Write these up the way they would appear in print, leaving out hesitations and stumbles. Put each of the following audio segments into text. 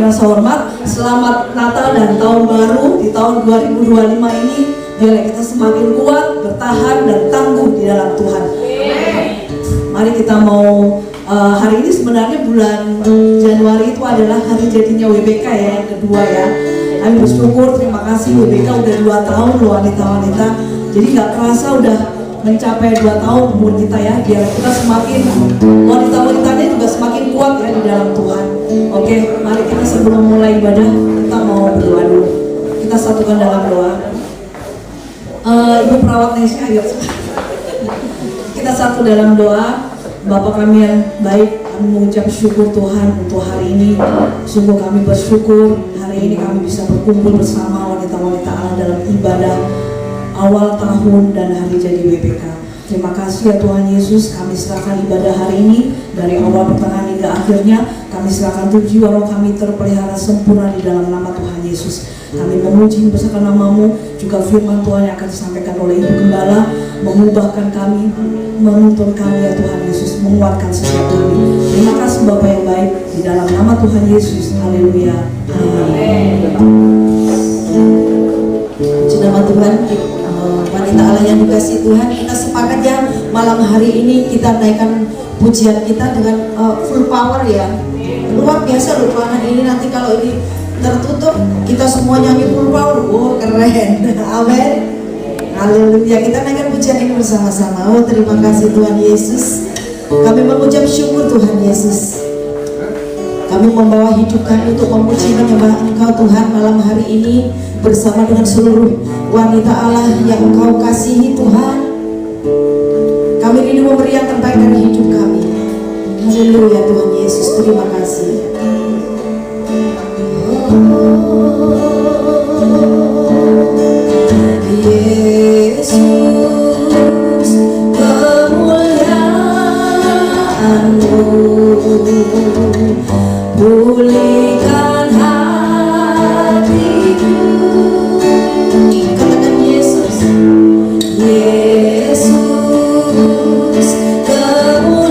rasa hormat. Selamat Natal dan Tahun Baru di tahun 2025 ini. Biarlah kita semakin kuat, bertahan dan tangguh di dalam Tuhan. Mari kita mau hari ini sebenarnya bulan Januari itu adalah hari jadinya WBK ya, yang kedua ya. Kami bersyukur, terima kasih WBK udah 2 tahun loh wanita-wanita. Jadi gak kerasa udah mencapai 2 tahun umur kita ya. Biar kita semakin, wanita-wanitanya juga semakin kuat ya di dalam Tuhan. Oke, mari kita sebelum mulai ibadah, kita mau berdoa dulu. Kita satukan dalam doa. Ibu perawat Nesya, ayo. Kita satu dalam doa. Bapa kami yang baik, kami mengucap syukur Tuhan untuk hari ini. Sungguh kami bersyukur hari ini kami bisa berkumpul bersama wanita-wanita Allah dalam ibadah awal tahun dan hari jadi WBK. Terima kasih ya Tuhan Yesus, kami serahkan ibadah hari ini dari awal pertengahan hingga akhirnya. Kami serahkan tujuh roh kami terpelihara sempurna di dalam nama Tuhan Yesus. Kami memuji besarkan namamu, juga firman Tuhan yang akan disampaikan oleh Ibu Gembala mengubahkan kami, menuntun kami ya Tuhan Yesus, menguatkan setiap kami. Terima kasih Bapa yang baik, di dalam nama Tuhan Yesus. Haleluya. Amin. Puji nama Tuhan. Wanita Allah yang dikasihi Tuhan, kita sepakat ya malam hari ini kita naikkan pujian kita dengan full power ya. Luar biasa loh Tuhan ini, nanti kalau ini tertutup kita semua nyanyi full power. Oh keren. Amin. Haleluya. Kita naikkan pujian ini bersama-sama. Oh terima kasih Tuhan Yesus. Kami mengucap syukur Tuhan Yesus. Kami membawa hidup kami untuk memuji menyembah Engkau Tuhan malam hari ini bersama dengan seluruh wanita Allah yang Engkau kasihi Tuhan. Kami rindu memberi yang terbaik dari hidup kami. Haleluya Tuhan Yesus, terima kasih. Yesus, kemuliaan-Mu pulihkan hatiku. Katakan Yesus, Yesus, kemuliaan-Mu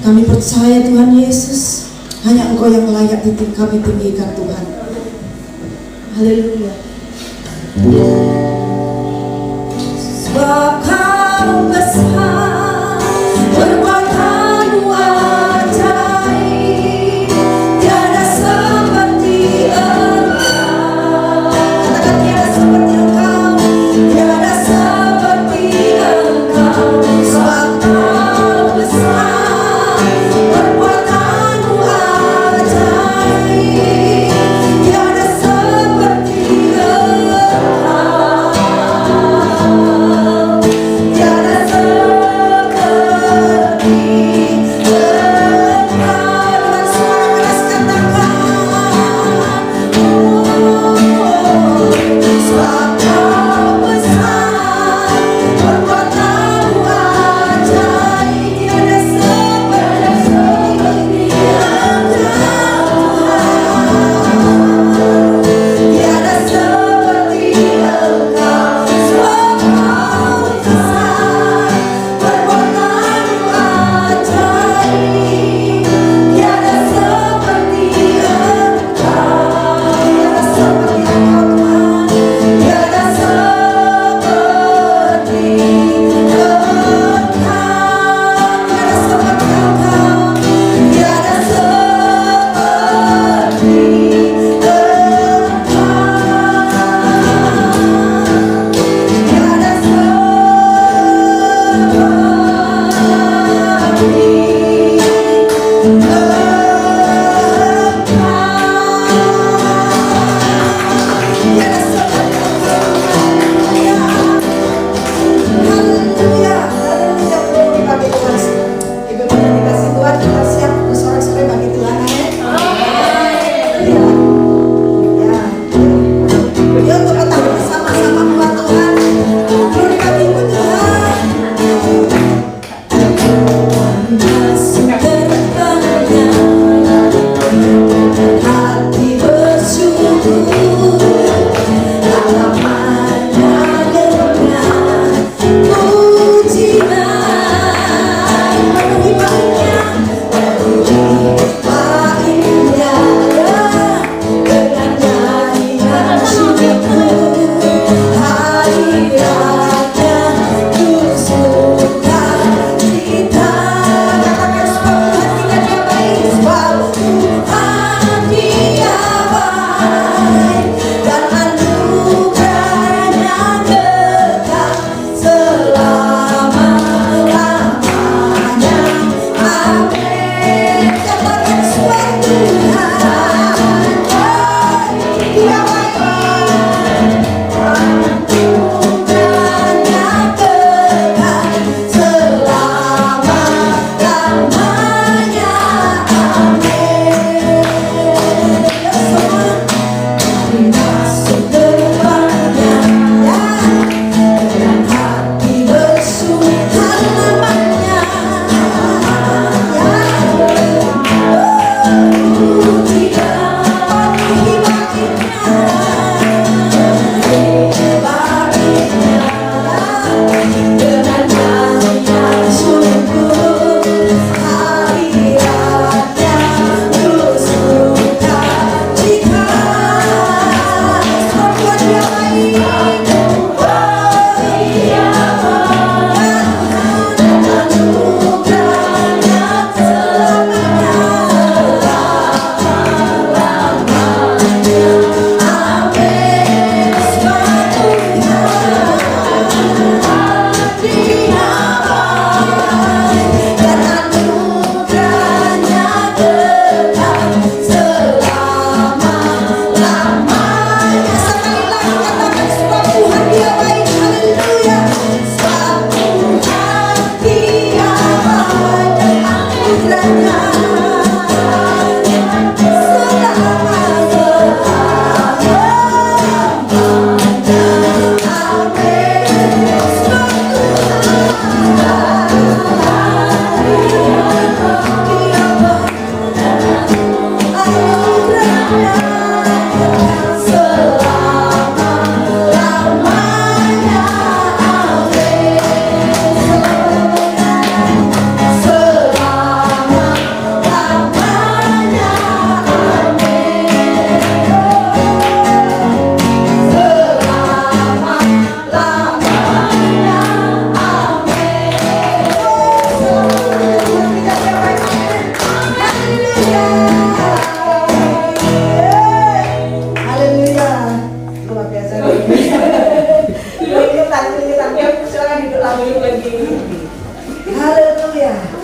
Kami percaya Tuhan Yesus, hanya Engkau yang layak kami tinggikan Tuhan. Haleluya. Sebab Kau besar, perbuatan-Mu ajaib, tiada seperti Engkau. Katakan tiada seperti Engkau, tiada seperti Engkau. Sebab Kau besar, perbuatan-Mu ajaib, tiada seperti Engkau. Tiada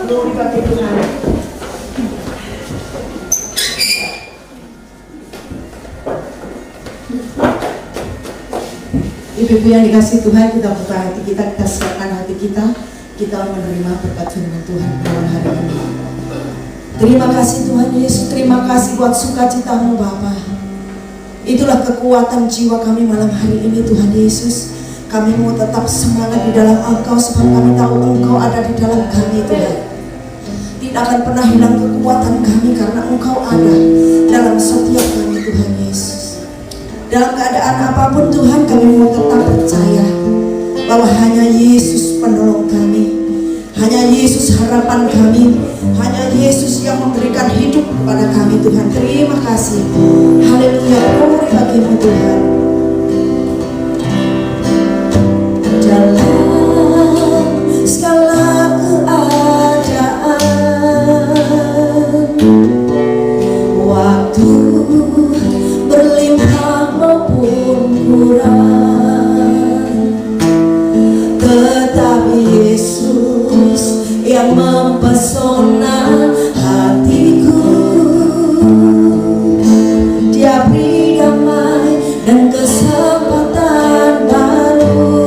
Glory bagi Tuhan. Ibu-ibu yang dikasih Tuhan, kita buka hati kita siapkan hati kita menerima berkat firman Tuhan malam hari ini. Terima kasih Tuhan Yesus, terima kasih buat sukacitamu Bapa. Itulah kekuatan jiwa kami malam hari ini Tuhan Yesus. Kami mau tetap semangat di dalam Engkau, sebab kami tahu Engkau ada di dalam kami Tuhan. Tidak akan pernah hilang kekuatan kami karena Engkau ada dalam setiap kami Tuhan Yesus. Dalam keadaan apapun Tuhan, kami mau tetap percaya bahwa hanya Yesus penolong kami, hanya Yesus harapan kami, hanya Yesus yang memberikan hidup kepada kami Tuhan. Terima kasih. Haleluya, glory bagimu Tuhan. Dalam segala keadaan, waktu berlimpah maupun kurang, tetap Yesus yang mempesona hatiku. Dia beri damai dan kesempatan baru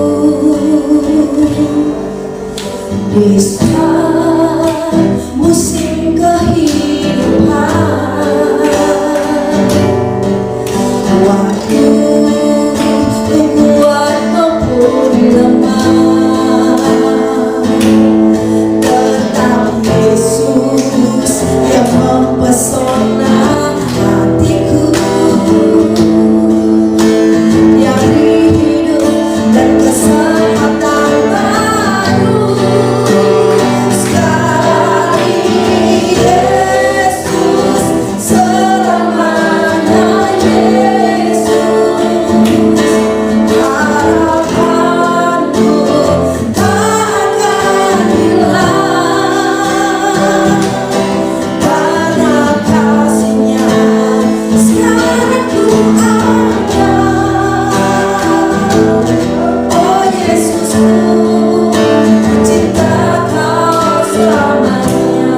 di saat musim kehidupan. Waktu ku kuat maupun lemah, tetap Yesus yang mempesona hatiku. Dia beri hidup dan kesempatan baru. Sekali Yesus, selamanya Yesus. Harapanku tak akan hilang karena kasih-Nya sekarang ku ada. Oh Yesusku, cinta Kau selamanya.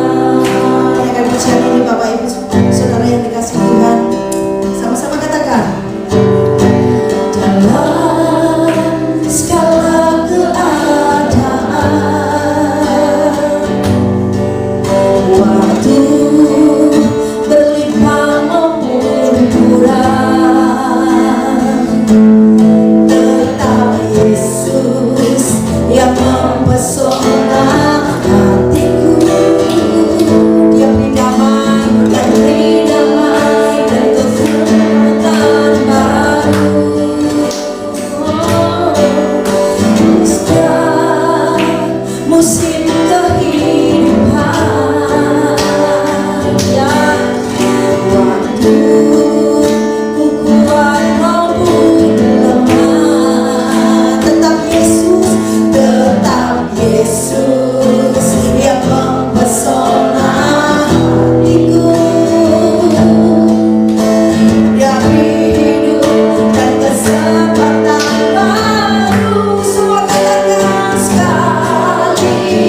Naikkan pujian ini Bapak Ibu Saudara yang dikasih Tuhan, sama-sama katakan. Dalam segala keadaan, waktu berlimpah maupun kurang, tetap Yesus yang mempesona hatiku. Dia beri damai dan kesempatan baru. Setiap musim kehidupan, ya, waktu ku kuat maupun lemah, tetap Yesus yang mempesona hatiku. Dia beri hidup dan kesempatan baru. Semua katakan sekali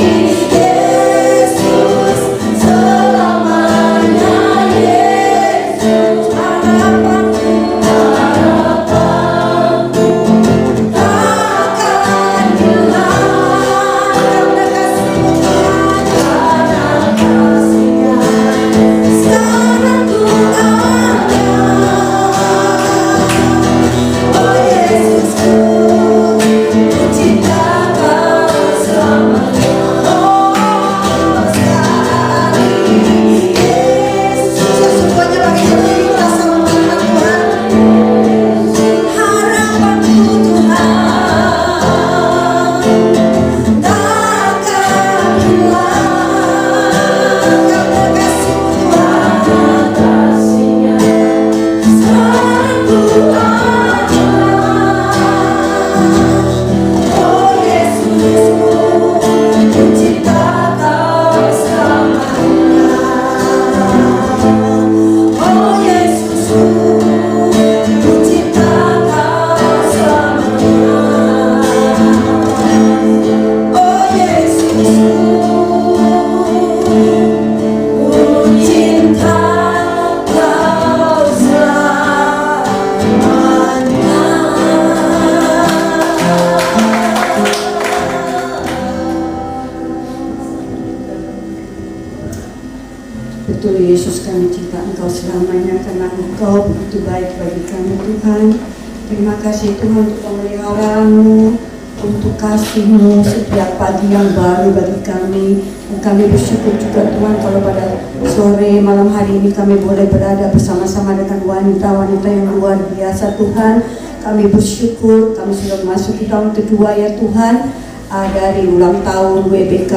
betul Yesus, kami cinta Engkau selamanya karena Engkau begitu baik bagi kami Tuhan. Terima kasih Tuhan untuk pemeliharaanmu, untuk kasih-Mu setiap pagi yang baru bagi kami. Dan kami bersyukur juga Tuhan kalau pada sore malam hari ini kami boleh berada bersama-sama dengan wanita-wanita yang luar biasa Tuhan. Kami bersyukur kami sudah memasuki tahun kedua ya Tuhan, dari ulang tahun WBK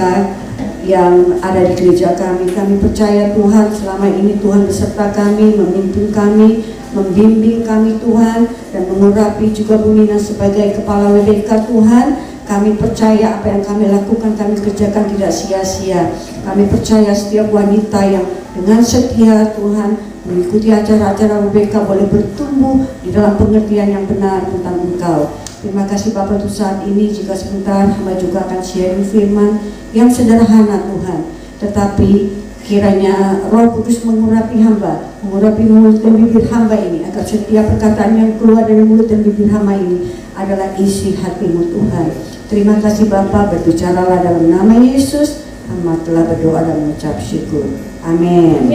yang ada di gereja kami. Kami percaya Tuhan selama ini Tuhan beserta kami, memimpin kami, membimbing kami Tuhan, dan mengurapi juga Bu Nina sebagai kepala WBK Tuhan. Kami percaya apa yang kami lakukan, kami kerjakan tidak sia-sia. Kami percaya setiap wanita yang dengan setia Tuhan mengikuti acara-acara WBK boleh bertumbuh di dalam pengertian yang benar tentang Engkau. Terima kasih Bapak untuk saat ini. Jika sebentar hamba juga akan sharing firman yang sederhana Tuhan, tetapi kiranya Roh Kudus mengurapi hamba, mengurapi mulut dan bibir hamba ini, agar setiap perkataan yang keluar dari mulut dan bibir hamba ini adalah isi hati-Mu Tuhan. Terima kasih Bapa, berbicaralah dalam nama Yesus. Hamba telah berdoa dan mengucap syukur. Amin.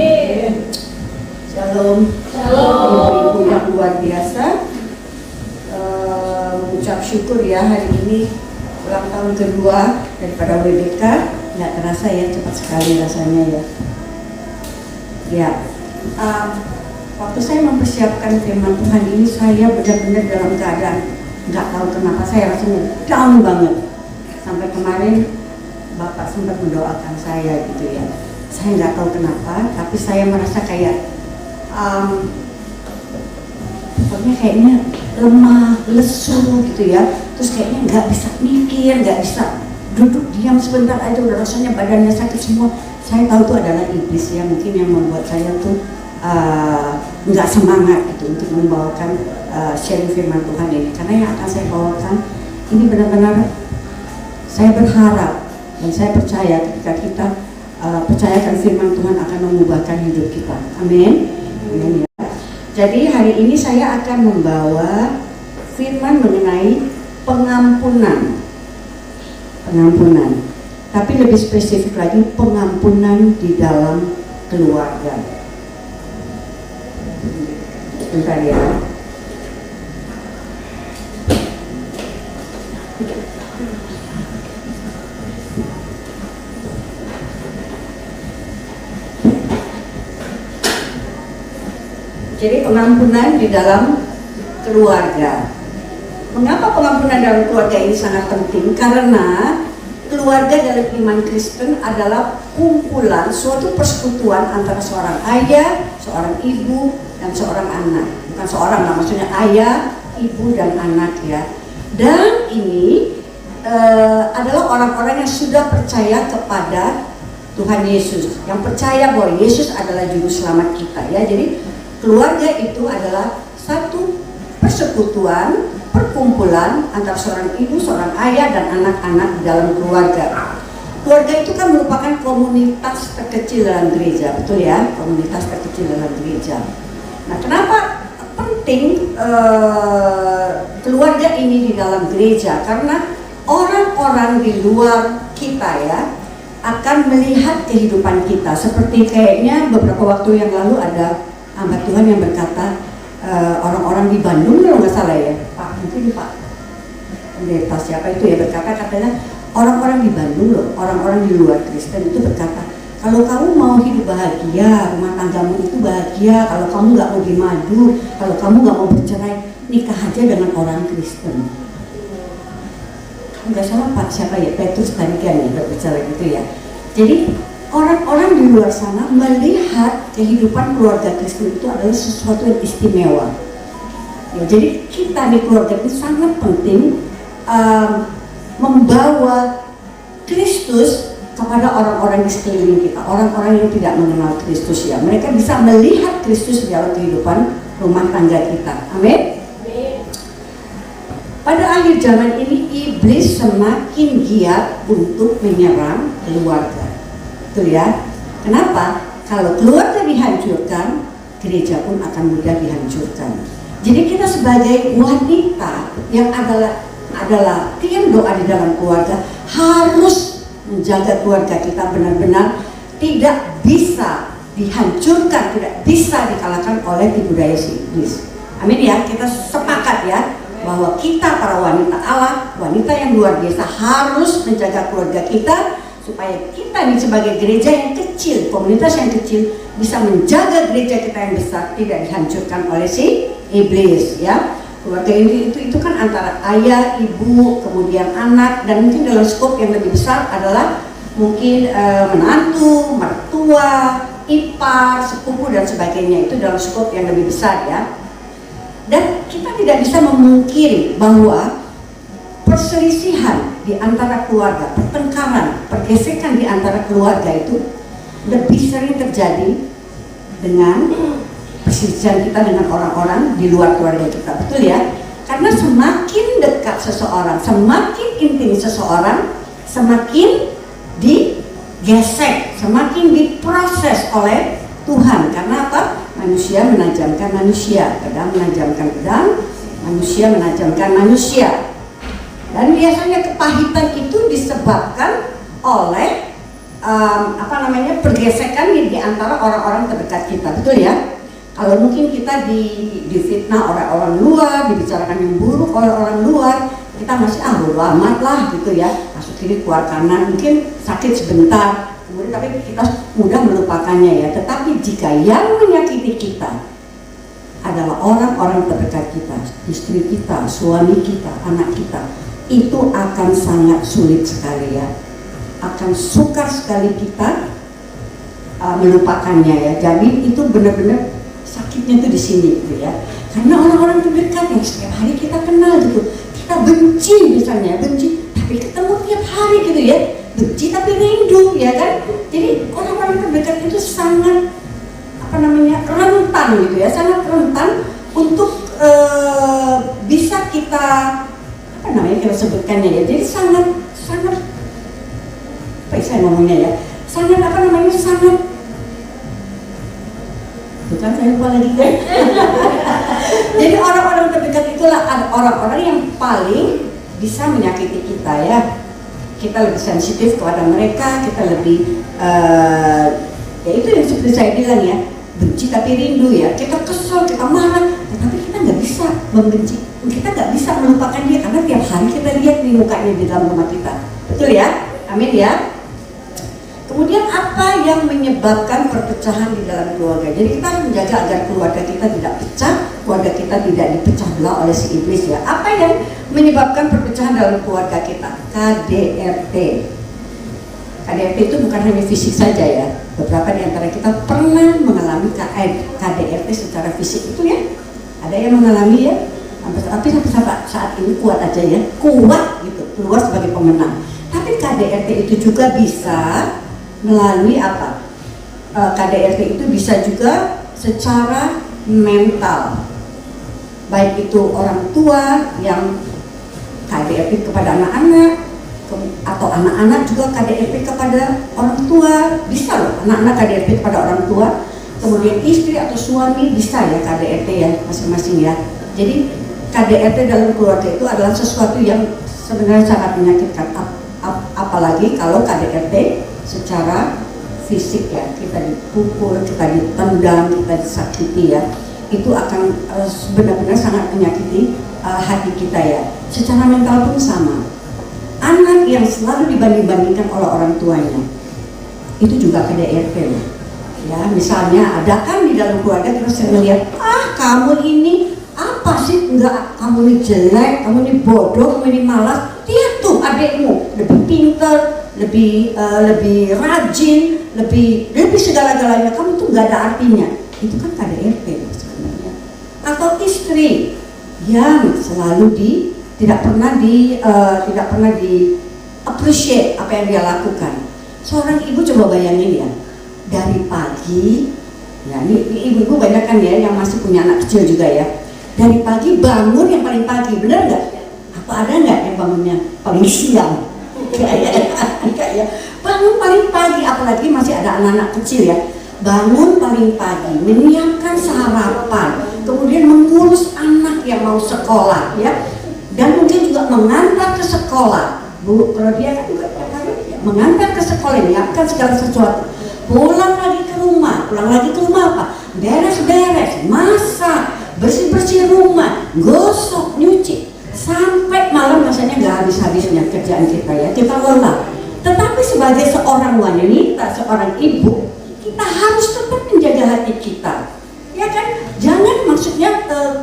Shalom. Ibu-ibu yang luar biasa, mengucap syukur ya, hari ini ulang tahun kedua daripada WBK. Nggak terasa ya, cepat sekali rasanya ya. Ya, waktu saya mempersiapkan firman Tuhan ini, saya benar-benar dalam keadaan nggak tahu kenapa saya rasanya down banget. Sampai kemarin Bapak sempat mendoakan saya gitu ya. Saya nggak tahu kenapa, tapi saya merasa kayak pokoknya kayaknya lemah, lesu gitu ya. Terus kayaknya nggak bisa mikir, nggak bisa duduk diam sebentar aja udah rasanya badannya sakit semua. Saya tahu itu adalah iblis ya, mungkin yang membuat saya tuh nggak semangat gitu untuk membawakan sharing firman Tuhan ini. Karena yang akan saya bawakan ini benar-benar saya berharap dan saya percaya ketika kita percayakan firman Tuhan akan mengubahkan hidup kita. Amin. Amin ya. Jadi hari ini saya akan membawa firman mengenai pengampunan. Pengampunan. Tapi lebih spesifik lagi, pengampunan di dalam keluarga. Sebentar ya. Jadi pengampunan di dalam keluarga. Mengapa pengampunan dalam keluarga ini sangat penting? Karena keluarga dalam iman Kristen adalah kumpulan, suatu persekutuan antara seorang ayah, seorang ibu, dan seorang anak. Bukan seorang, nah, maksudnya ayah, ibu, dan anak ya. Dan ini adalah orang-orang yang sudah percaya kepada Tuhan Yesus, yang percaya bahwa Yesus adalah juru selamat kita ya. Jadi keluarga itu adalah satu persekutuan, perkumpulan antara seorang ibu, seorang ayah, dan anak-anak dalam keluarga. Keluarga itu kan merupakan komunitas terkecil dalam gereja, betul ya? Komunitas terkecil dalam gereja. Nah, kenapa penting keluarga ini di dalam gereja? Karena orang-orang di luar kita ya akan melihat kehidupan kita. Seperti kayaknya beberapa waktu yang lalu ada hamba Tuhan yang berkata, orang-orang di Bandung kalau nggak salah ya, Pak, mungkin Pak pendeta siapa itu ya, berkata katanya orang-orang di Bandung loh, orang-orang di luar Kristen itu berkata, kalau kamu mau hidup bahagia, rumah tanggamu itu bahagia, kalau kamu nggak mau dimadu, kalau kamu nggak mau bercerai, nikah aja dengan orang Kristen. Nggak salah Pak siapa ya, Petrus tadi kan ya berbicara gitu ya. Jadi orang-orang di luar sana melihat kehidupan keluarga Kristen itu adalah sesuatu yang istimewa. Ya, jadi kita di keluarga itu sangat penting membawa Kristus kepada orang-orang di sekeliling kita, orang-orang yang tidak mengenal Kristus ya. Mereka bisa melihat Kristus di dalam kehidupan rumah tangga kita. Amin. Pada akhir zaman ini iblis semakin giat untuk menyerang keluarga. Betul ya. Kenapa? Kalau keluarga dihancurkan, gereja pun akan mudah dihancurkan. Jadi kita sebagai wanita yang adalah tim doa di dalam keluarga harus menjaga keluarga kita benar-benar tidak bisa dihancurkan, tidak bisa dikalahkan oleh tipu daya si iblis. Amin ya, kita sepakat ya bahwa kita para wanita Allah, wanita yang luar biasa harus menjaga keluarga kita supaya kita ini sebagai gereja yang kecil, komunitas yang kecil bisa menjaga gereja kita yang besar tidak dihancurkan oleh si iblis ya. Keluarga ini itu kan antara ayah, ibu, kemudian anak, dan mungkin dalam skop yang lebih besar adalah mungkin menantu, mertua, ipar, sepupu dan sebagainya. Itu dalam skop yang lebih besar ya. Dan kita tidak bisa memungkiri bahwa perselisihan di antara keluarga, pertengkaran, pergesekan di antara keluarga itu lebih sering terjadi dengan perselisihan kita dengan orang-orang di luar keluarga kita. Betul ya? Karena semakin dekat seseorang, semakin intim seseorang, semakin digesek, semakin diproses oleh Tuhan. Karena apa? Manusia menajamkan manusia, pedang menajamkan pedang, manusia menajamkan manusia. Dan biasanya kepahitan itu disebabkan oleh pergesekan di antara orang-orang terdekat kita. Betul ya? Kalau mungkin kita difitnah oleh orang luar, dibicarakan yang buruk oleh orang luar, kita masih bodo amat lah gitu ya, masuk kiri keluar kanan, mungkin sakit sebentar, kemudian tapi kita mudah melupakannya ya. Tetapi jika yang menyakiti kita adalah orang-orang terdekat kita, istri kita, suami kita, anak kita, itu akan sangat sulit sekali ya, akan sukar sekali kita melupakannya ya. Jadi itu benar-benar sakitnya tuh di sini gitu ya, karena orang-orang terdekat yang setiap hari kita kenal gitu, kita benci misalnya, benci tapi ketemu tiap hari gitu ya, benci tapi rindu ya kan. Jadi orang-orang terdekat itu sangat rentan gitu ya, sangat rentan untuk bisa kita kita sebutkannya ya. Jadi sangat apa saya ngomongnya ya, sangat sangat bukan saya lupa lagi kan. Jadi orang-orang terdekat itulah orang-orang yang paling bisa menyakiti kita ya. Kita lebih sensitif kepada mereka, kita lebih ya itu yang seperti saya bilang ya, benci tapi rindu ya. Kita kesel, kita marah, tetapi kita nggak bisa membenci, kita nggak bisa melupakan dia karena tiap hari kita lihat di mukanya di dalam rumah kita. Betul ya? Amin ya. Kemudian apa yang menyebabkan perpecahan di dalam keluarga? Jadi kita harus menjaga agar keluarga kita tidak pecah, keluarga kita tidak dipecah belah oleh si iblis ya. Apa yang menyebabkan perpecahan dalam keluarga kita? KDRT. KDRT itu bukan hanya fisik saja ya. Beberapa di antara kita pernah mengalami KDRT secara fisik itu ya. Ada yang mengalami ya. Tapi sampai saat ini kuat aja ya, kuat gitu, keluar sebagai pemenang. Tapi KDRT itu juga bisa melalui apa? KDRT itu bisa juga secara mental, baik itu orang tua yang KDRT kepada anak-anak, atau anak-anak juga KDRT kepada orang tua, bisa loh anak-anak KDRT kepada orang tua, kemudian istri atau suami bisa ya KDRT ya masing-masing ya. Jadi KDRT dalam keluarga itu adalah sesuatu yang sebenarnya sangat menyakitkan, apalagi kalau KDRT secara fisik ya, kita dipukul, kita ditendang, kita disakiti ya, itu akan benar-benar sangat menyakiti hati kita ya. Secara mental pun sama. Anak yang selalu dibanding-bandingkan oleh orang tuanya, itu juga KDRT loh. Ya, misalnya ada kan di dalam keluarga kita sering melihat, kamu ini apa sih, enggak, kamu ini jelek, kamu ini bodoh, kamu ini malas. Lihat tuh adekmu lebih pintar, lebih rajin, lebih segala-galanya, kamu tuh nggak ada artinya. Itu kan KDRT sebenarnya. Atau istri yang selalu tidak pernah di appreciate apa yang dia lakukan. Seorang ibu coba bayangin ya, dari pagi ya, ini ibu-ibu banyak kan ya yang masih punya anak kecil juga ya. Dari pagi bangun yang paling pagi, bener nggak? Apa ada nggak yang bangunnya paling siang? Ya. Bangun paling pagi, apalagi masih ada anak-anak kecil ya. Bangun paling pagi, menyiapkan sarapan, kemudian mengurus anak yang mau sekolah ya, dan mungkin juga mengantar ke sekolah. Bu, kalau dia kan juga mengantar ke sekolah, menyiapkan segala sesuatu. Pulang lagi ke rumah, pulang lagi ke rumah apa? Beres-beres, masak, bersih-bersih rumah, gosok, nyuci, sampai malam rasanya nggak habis-habisnya kerjaan kita ya, kita lelah. Tetapi sebagai seorang wanita, seorang ibu, kita harus tetap menjaga hati kita, ya kan? Jangan maksudnya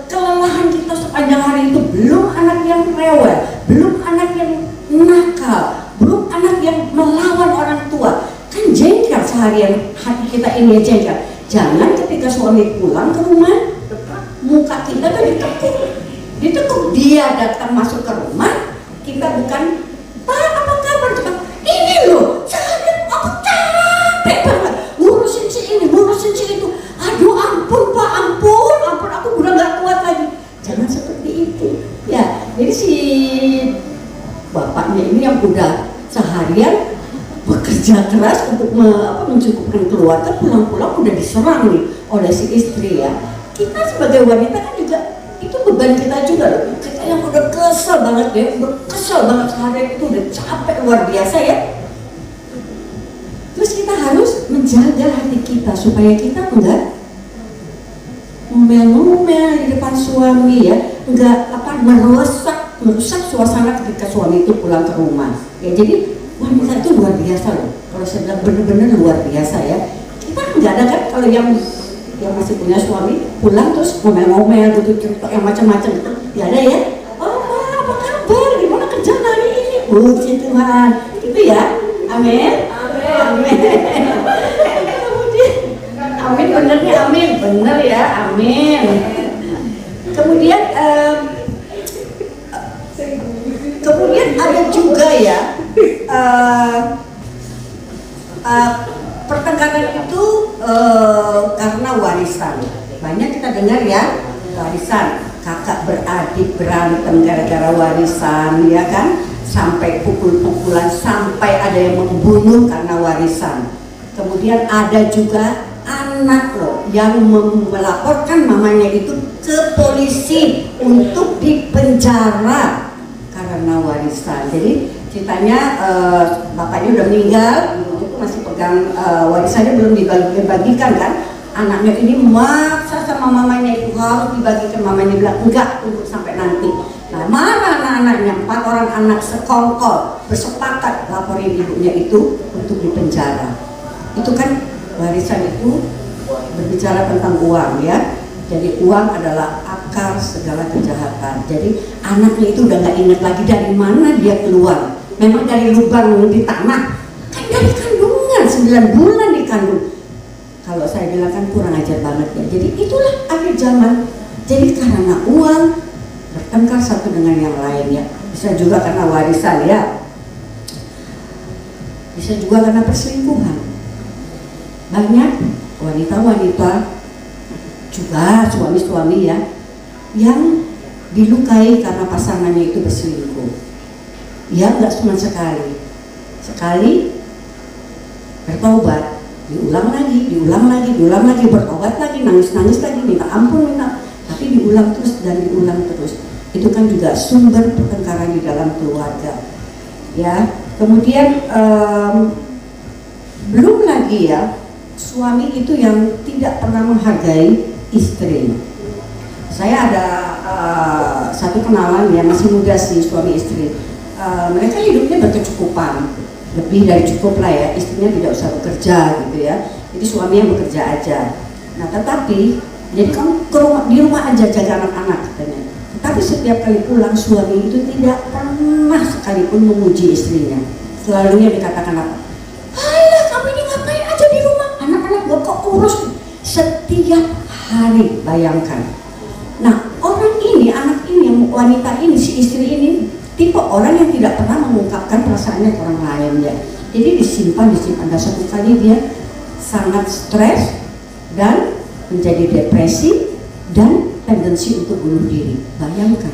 kelelahan kita sepanjang hari itu belum anak yang rewel, belum anak yang nakal, belum anak yang melawan orang tua. Kan jengkel seharian hati kita ini jengkel. Jangan ketika suami pulang ke rumah, muka kita tuh ditekuk dia datang masuk ke rumah, kita bukan, Pak apa kabar? Ini loh, seharian aku capek banget ngurusin si ini, ngurusin si itu. Aduh ampun Pak, ampun, aku udah gak kuat lagi. Jangan seperti itu. Ya, jadi si bapaknya ini yang udah seharian bekerja keras untuk mencukupkan keluarga, pulang-pulang udah diserang nih oleh si istri ya. Kita sebagai wanita kan juga itu beban kita juga loh. Kita yang udah kesel banget ya, udah kesel banget seharian itu udah capek luar biasa ya. Terus kita harus menjaga hati kita supaya kita enggak ngomel-ngomel di depan suami ya, enggak merusak suasana ketika suami itu pulang ke rumah. Ya jadi wanita itu luar biasa loh. Kalau saya bilang benar-benar luar biasa ya. Kita nggak ada kan kalau yang masih punya suami pulang terus ngomel-ngomel gitu, cerita yang macam-macam gitu. Nggak ada ya. Oh Ma, apa kabar? Gimana kerjaan hari ini? Puji Tuhan. Itu ya. Amin. Amin. Amin benernya amin. Bener ya. Amin. Kemudian ada juga ya pertengkaran itu karena warisan. Banyak kita dengar ya, warisan, kakak beradik berantem gara-gara warisan ya kan, sampai pukul-pukulan, sampai ada yang membunuh karena warisan. Kemudian ada juga anak loh yang melaporkan mamanya itu ke polisi untuk dipenjara karena warisan. Jadi ceritanya bapaknya udah meninggal, itu masih pegang warisannya belum dibagikan kan. Anaknya ini maksa sama mamanya itu harus dibagikan, mamanya bilang enggak, tunggu sampai nanti. Nah marah anak-anaknya, 4 orang anak sekongkol bersepakat laporin ibunya itu untuk dipenjara. Itu kan warisan itu berbicara tentang uang ya. Jadi uang adalah akar segala kejahatan. Jadi anaknya itu udah gak ingat lagi dari mana dia keluar. Memang dari lubang di tanah, kan dari kandungan 9 bulan dikandung. Kalau saya bilang kan kurang ajar banget ya. Jadi itulah akhir zaman. Jadi karena uang bertengkar satu dengan yang lain ya. Bisa juga karena warisan ya. Bisa juga karena perselingkuhan. Banyak wanita-wanita juga suami-suami ya yang dilukai karena pasangannya itu berselingkuh. Ya nggak cuma sekali bertobat, diulang lagi, bertobat lagi, nangis lagi, minta ampun, tapi diulang terus dan diulang terus. Itu kan juga sumber pertengkaran di dalam keluarga. Ya, kemudian belum lagi ya suami itu yang tidak pernah menghargai istri. Saya ada satu kenalan ya, masih muda sih, suami istri. Mereka hidupnya berkecukupan, lebih dari cukup lah ya, istrinya tidak usah bekerja gitu ya, jadi suaminya bekerja aja. Nah tetapi jadi kamu di rumah aja jaga anak-anak katanya. Tetapi setiap kali pulang suami itu tidak pernah sekalipun memuji istrinya. Selalunya dikatakan apa? Alah kamu ini ngapain aja di rumah, anak-anak gak kok urus setiap hari, bayangkan. Nah orang ini, anak ini, wanita ini, si istri ini tipe orang yang tidak pernah mengungkapkan perasaannya ke orang lain ya. Jadi disimpan. Dan suatu kali dia sangat stres dan menjadi depresi dan tendensi untuk bunuh diri. Bayangkan.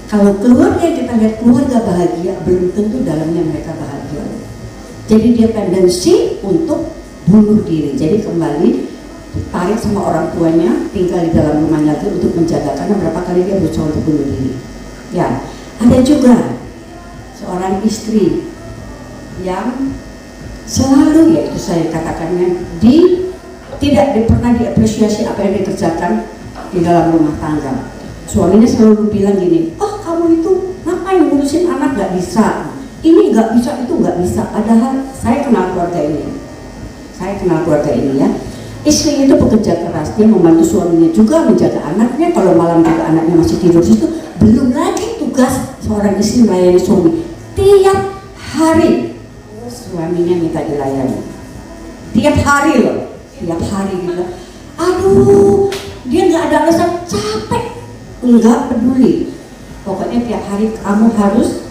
Kalau keluarga yang kita lihat keluarga bahagia, belum tentu dalamnya mereka bahagia. Jadi dia tendensi untuk bunuh diri. Jadi kembali ditarik sama orang tuanya, tinggal di dalam rumahnya itu untuk menjaga. Karena berapa kali dia berusaha untuk bunuh diri. Ya. Ada juga seorang istri yang selalu, yaitu saya katakannya, tidak pernah diapresiasi apa yang dikerjakan di dalam rumah tangga. Suaminya selalu bilang gini, oh kamu itu ngapain ngurusin anak, gak bisa, ini gak bisa, itu gak bisa. Padahal saya kenal keluarga ini ya. Istri itu bekerja keras, dia membantu suaminya juga menjaga anaknya. Kalau malam juga anaknya masih tidur situ. Belum lagi tugas seorang istri melayani suami. Tiap hari suaminya minta dilayani. Tiap hari loh, tiap hari gitu. Aduh, dia nggak ada alasan, capek, nggak peduli. Pokoknya tiap hari kamu harus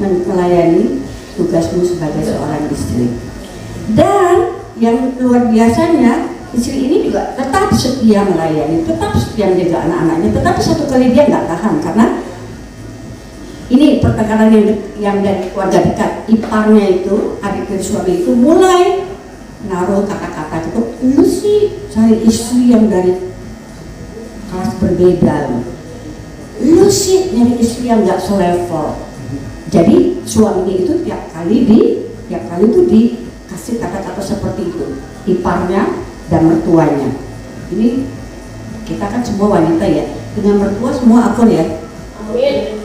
melayani tugasmu sebagai seorang istri. Dan yang luar biasanya, istri ini juga tetap setia melayani, tetap setia menjaga anak-anaknya. Tetapi satu kali dia nggak tahan, karena ini pertengkaran yang dari keluarga dekat. Iparnya itu, adik dari suami itu mulai naruh kata-kata itu, lu sih cari istri yang dari kelas berbeda, lu sih nyari istri yang nggak selevel. Jadi suaminya itu tiap kali itu dikasih kata-kata seperti itu, iparnya dan mertuanya. Ini kita kan semua wanita ya, dengan mertua semua akur ya.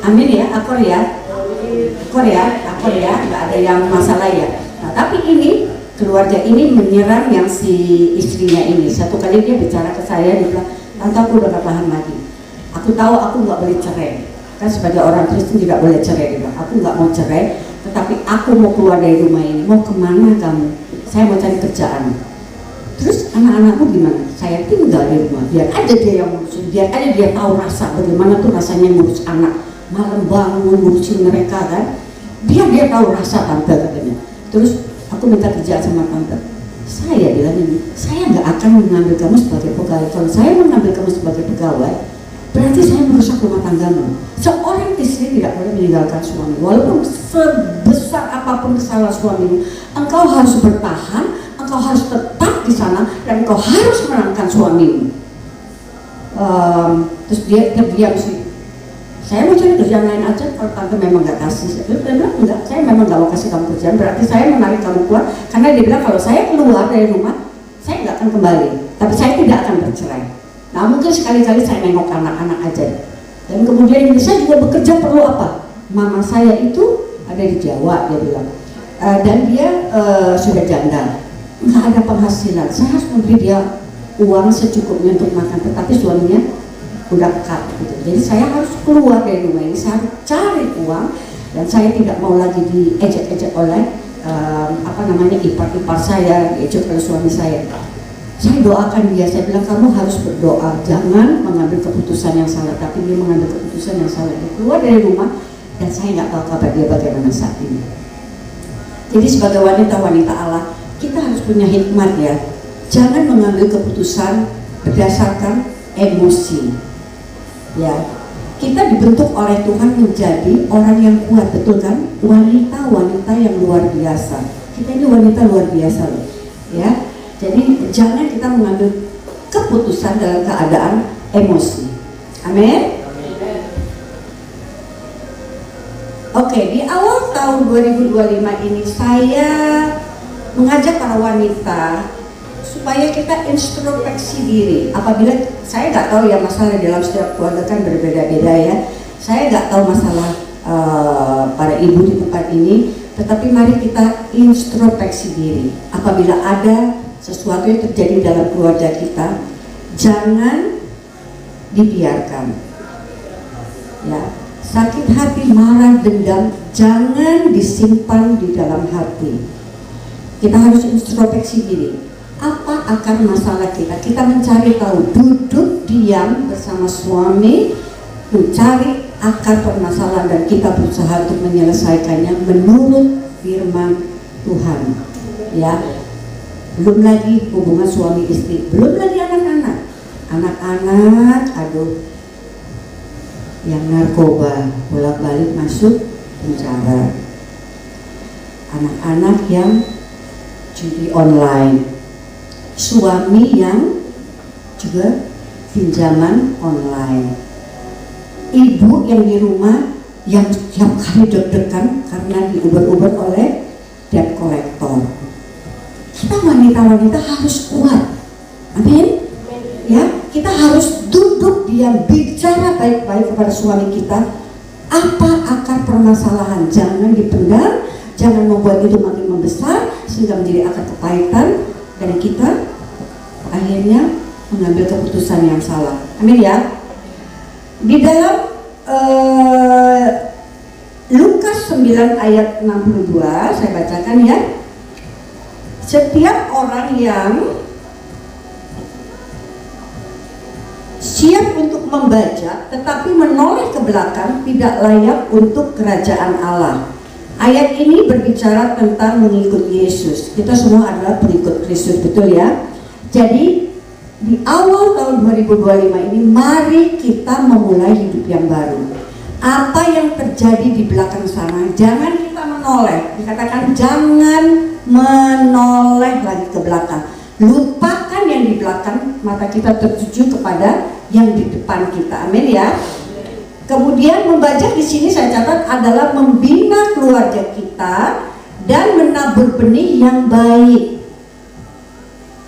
Amin ya, akur ya. Akur ya, nggak ada yang masalah ya. Nah, tapi ini keluarga ini menyerang yang si istrinya ini. Satu kali dia bicara ke saya, dia bilang, tante aku udah gak tahan lagi. Aku tahu aku nggak boleh cerai. Kan sebagai orang Kristen tidak boleh cerai. Dia bilang, aku nggak mau cerai, tetapi aku mau keluar dari rumah ini. Mau kemana kamu? Saya mau cari kerjaan. Terus anak-anakmu gimana? Saya tinggal di rumah, biar aja dia yang ngurusin, biar aja dia tahu rasa bagaimana tuh rasanya ngurus anak. Malam bangun ngurusin mereka kan, biar dia tahu rasa, tante katanya. Terus aku minta kerjaan sama tante. Saya bilang ini, saya nggak akan mengambil kamu sebagai pegawai. Kalau saya mengambil kamu sebagai pegawai, berarti saya merusak rumah tanggamu. Seorang istri tidak boleh meninggalkan suami, walaupun sebesar apapun kesalahan suamimu, engkau harus bertahan. Engkau harus tetap di sana dan engkau harus menangkan suamimu. Terus dia diam sih. Saya mau cari kerjaan lain aja kalau tante memang nggak kasih. Dia bilang enggak, saya memang nggak mau kasih kamu kerjaan. Berarti saya menarik kamu keluar, karena dia bilang kalau saya keluar dari rumah, saya nggak akan kembali. Tapi saya tidak akan bercerai. Nah mungkin sekali-kali saya nengok anak-anak aja. Dan kemudian saya juga bekerja perlu apa? Mama saya itu ada di Jawa, dia bilang. Dan dia sudah janda. Nggak ada penghasilan, saya harus memberi dia uang secukupnya untuk makan, tetapi suaminya udah cut gitu. Jadi saya harus keluar dari rumah ini, saya harus cari uang, dan saya tidak mau lagi diejek-ejek oleh ipar-ipar saya, diejek oleh suami saya. Saya doakan dia, saya bilang kamu harus berdoa, jangan mengambil keputusan yang salah. Tapi dia mengambil keputusan yang salah, dia keluar dari rumah, dan saya nggak tahu kabar dia bagaimana saat ini. Jadi sebagai wanita-wanita Allah, kita harus punya hikmat ya. Jangan mengambil keputusan berdasarkan emosi. Ya, kita dibentuk oleh Tuhan menjadi orang yang kuat, betul kan? Wanita-wanita yang luar biasa. Kita ini wanita luar biasa loh. Ya, jadi jangan kita mengambil keputusan dalam keadaan emosi. Amin. Oke, di awal tahun 2025 ini saya mengajak para wanita supaya kita introspeksi diri. Apabila saya nggak tahu ya, masalah dalam setiap keluarga kan berbeda-beda ya. Saya nggak tahu masalah para ibu di tempat ini, tetapi mari kita introspeksi diri. Apabila ada sesuatu yang terjadi dalam keluarga kita, jangan dibiarkan. Ya, sakit hati, marah, dendam, jangan disimpan di dalam hati. Kita harus introspeksi diri. Apa akar masalah kita? Kita mencari tahu, duduk diam bersama suami, mencari akar permasalahan, dan kita berusaha untuk menyelesaikannya menurut firman Tuhan. Ya, belum lagi hubungan suami istri, belum lagi anak-anak. Anak-anak, aduh, yang narkoba bolak-balik masuk penjara. Anak-anak yang judi online, suami yang juga pinjaman online, ibu yang di rumah yang tiap kali deg-degan karena diuber-uber oleh debt collector. kita wanita harus kuat. Amin. Ya, kita harus duduk diam, bicara baik-baik kepada suami kita. Apa akar permasalahan? Jangan dipendam, jangan membuat itu makin membesar sehingga menjadi akar kepahitan dan kita akhirnya mengambil keputusan yang salah. Amin ya. Di dalam Lukas 9 ayat 62 saya bacakan ya. Setiap orang yang siap untuk membaca tetapi menoleh ke belakang tidak layak untuk kerajaan Allah. Ayat ini berbicara tentang mengikut Yesus. Kita semua adalah pengikut Kristus, betul ya? Jadi di awal tahun 2025 ini mari kita memulai hidup yang baru. Apa yang terjadi di belakang sana jangan kita menoleh. Dikatakan jangan menoleh lagi ke belakang. Lupakan yang di belakang, mata kita tertuju kepada yang di depan kita. Amin ya. Kemudian membaca di sini saya catat adalah membina keluarga kita dan menabur benih yang baik.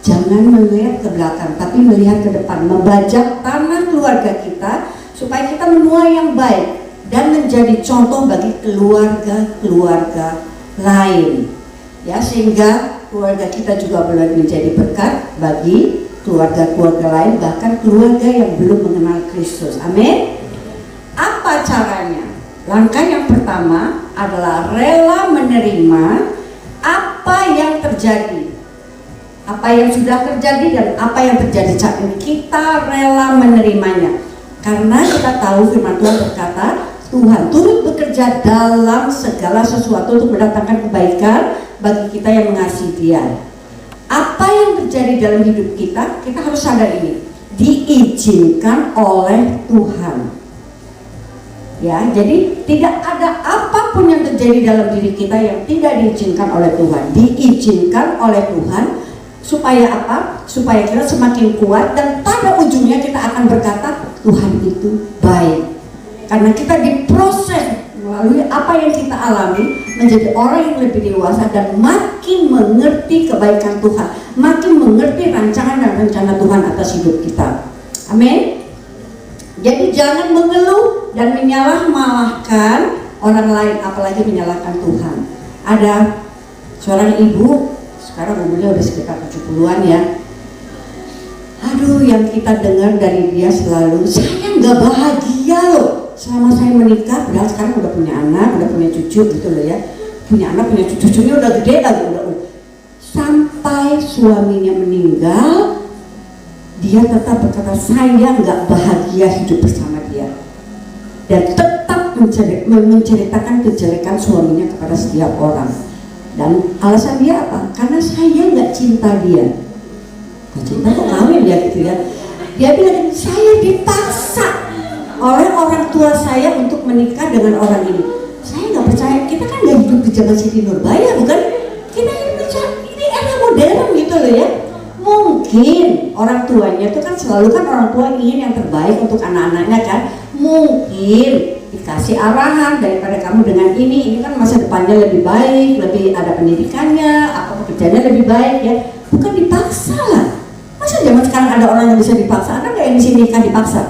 Jangan melihat ke belakang, tapi melihat ke depan. Membajak tanah keluarga kita supaya kita menuai yang baik dan menjadi contoh bagi keluarga-keluarga lain. Ya, sehingga keluarga kita juga boleh menjadi berkat bagi keluarga-keluarga lain, bahkan keluarga yang belum mengenal Kristus. Amin. Apa caranya? Langkah yang pertama adalah rela menerima apa yang terjadi, apa yang sudah terjadi dan apa yang terjadi saat ini. Kita rela menerimanya karena kita tahu firman Tuhan berkata Tuhan turut bekerja dalam segala sesuatu untuk mendatangkan kebaikan bagi kita yang mengasihi Dia. Apa yang terjadi dalam hidup kita, kita harus sadar ini diizinkan oleh Tuhan. Ya, jadi tidak ada apapun yang terjadi dalam diri kita yang tidak diizinkan oleh Tuhan. Diizinkan oleh Tuhan supaya apa? Supaya kita semakin kuat dan pada ujungnya kita akan berkata Tuhan itu baik. Karena kita diproses melalui apa yang kita alami menjadi orang yang lebih dewasa dan makin mengerti kebaikan Tuhan, makin mengerti rancangan dan rencana Tuhan atas hidup kita. Amin. Jadi jangan mengeluh dan menyalah-malahkan orang lain, apalagi menyalahkan Tuhan. Ada seorang ibu, sekarang umurnya udah sekitar 70-an ya. Aduh, yang kita dengar dari dia selalu, saya nggak bahagia loh selama saya menikah. Padahal sekarang udah punya anak, udah punya cucu gitu loh ya. Punya anak, punya cucu, cucunya udah gede lagi, udah. Sampai suaminya meninggal, dia tetap berkata saya nggak bahagia hidup bersama dia, dan tetap menceritakan kejelekan suaminya kepada setiap orang. Dan alasan dia apa? Karena saya nggak cinta dia. Nggak cinta kok kawin dia gitu ya. Dia bilang saya dipaksa oleh orang tua saya untuk menikah dengan orang ini. Saya nggak percaya. Kita kan nggak hidup di zaman Siti Nurbaya, bukan? Kita ini era modern gitu loh ya. Mungkin orang tuanya itu kan selalu kan orang tua ingin yang terbaik untuk anak-anaknya kan. Mungkin dikasih arahan daripada kamu dengan ini kan masa depannya lebih baik, lebih ada pendidikannya, apa pekerjaannya lebih baik ya. Bukan dipaksa lah. Masa zaman sekarang ada orang yang bisa dipaksa? Ada nggak yang di sini nikah dipaksa?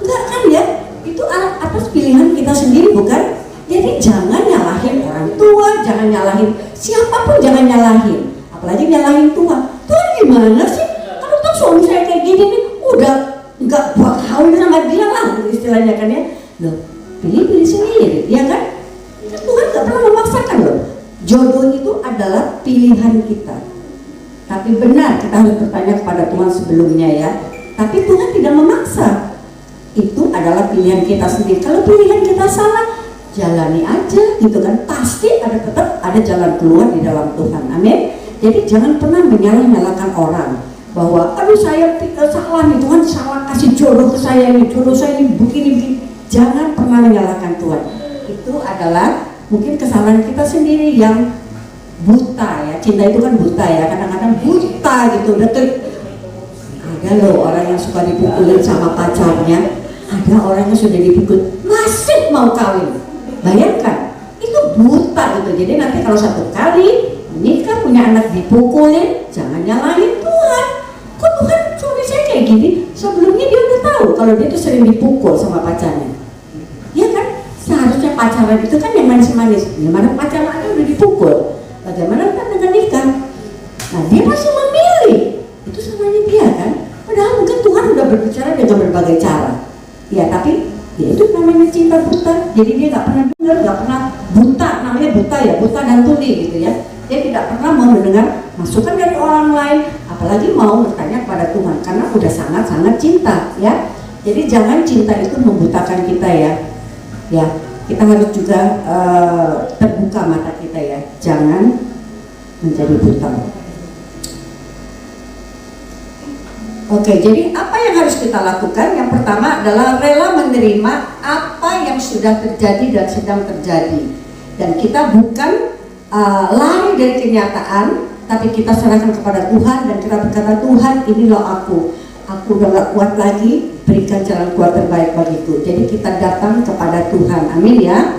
Enggak kan ya? Itu atas pilihan kita sendiri bukan? Jadi jangan nyalahin orang tua, jangan nyalahin siapapun, jangan nyalahin. Apalagi nyalahin Tuhan. Tuhan gimana sih? Kalau tuh suami saya kayak gini nih, udah nggak buat kawin sama dia lah, istilahnya kan ya. Loh, pilih sendiri, ya kan? Tuhan nggak pernah memaksakan loh. Jodoh itu adalah pilihan kita. Tapi benar kita harus bertanya kepada Tuhan sebelumnya ya. Tapi Tuhan tidak memaksa. Itu adalah pilihan kita sendiri. Kalau pilihan kita salah, jalani aja gitu kan. Pasti tetap ada jalan keluar di dalam Tuhan. Amin. Jadi jangan pernah menyalahkan orang bahwa aduh saya salah nih, Tuhan salah kasih jodoh ke saya ini, jodoh saya ini begini. Jangan pernah menyalahkan Tuhan. Itu adalah mungkin kesalahan kita sendiri yang buta ya. Cinta itu kan buta ya, kadang-kadang buta gitu. Ada loh orang yang suka dipukulin sama pacarnya, ada orang yang sudah dipukul masih mau kawin. Bayangkan, itu buta gitu. Jadi nanti kalau satu kali menikah punya punya anak dipukulin, jangan nyalahin Tuhan. Kok Tuhan suami saya kayak gini? Sebelumnya dia udah tahu kalau dia tuh sering dipukul sama pacarnya. Ya kan? Seharusnya pacaran itu kan yang manis-manis. Gimana pacaran udah dipukul? Bagaimana kan dengan nikah? Nah dia masih memilih. Itu salahnya dia kan? Padahal mungkin Tuhan udah berbicara dengan berbagai cara. Ya tapi ya itu namanya cinta buta. Jadi dia nggak pernah dengar, nggak pernah buta. Namanya buta ya, buta dan tuli gitu ya. Dia tidak pernah mau mendengar masukan dari orang lain, apalagi mau bertanya kepada Tuhan karena udah sangat-sangat cinta ya. Jadi jangan cinta itu membutakan kita ya. Ya, kita harus juga terbuka mata kita ya. Jangan menjadi buta. Oke, jadi apa yang harus kita lakukan? Yang pertama adalah rela menerima apa yang sudah terjadi dan sedang terjadi. Dan kita bukan lari dari kenyataan, tapi kita serahkan kepada Tuhan dan kita berkata, Tuhan ini loh aku udah gak kuat lagi, berikan jalan keluar terbaik bagiku. Jadi kita datang kepada Tuhan, amin ya.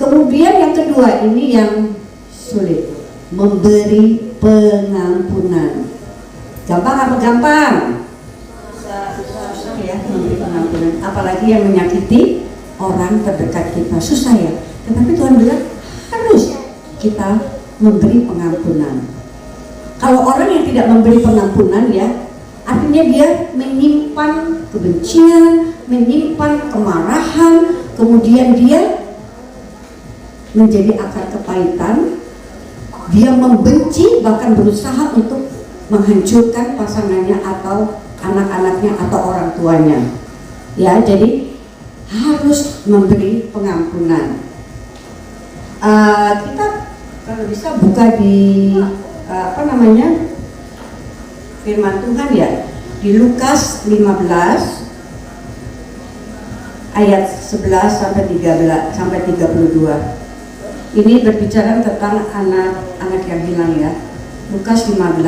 Kemudian yang kedua ini yang sulit, memberi pengampunan. Gampang apa gampang? Susah ya memberi pengampunan. Apalagi yang menyakiti orang terdekat kita, susah ya. Tetapi Tuhan bilang harus kita memberi pengampunan. Kalau orang yang tidak memberi pengampunan ya, artinya dia menyimpan kebencian, menyimpan kemarahan, kemudian dia menjadi akar kepahitan. Dia membenci, bahkan berusaha untuk menghancurkan pasangannya atau anak-anaknya atau orang tuanya. Ya, jadi harus memberi pengampunan. Kita kalau bisa buka di firman Tuhan ya, di Lukas 15 ayat 11 sampai 13 sampai 32. Ini berbicara tentang anak-anak yang hilang ya. Lukas 15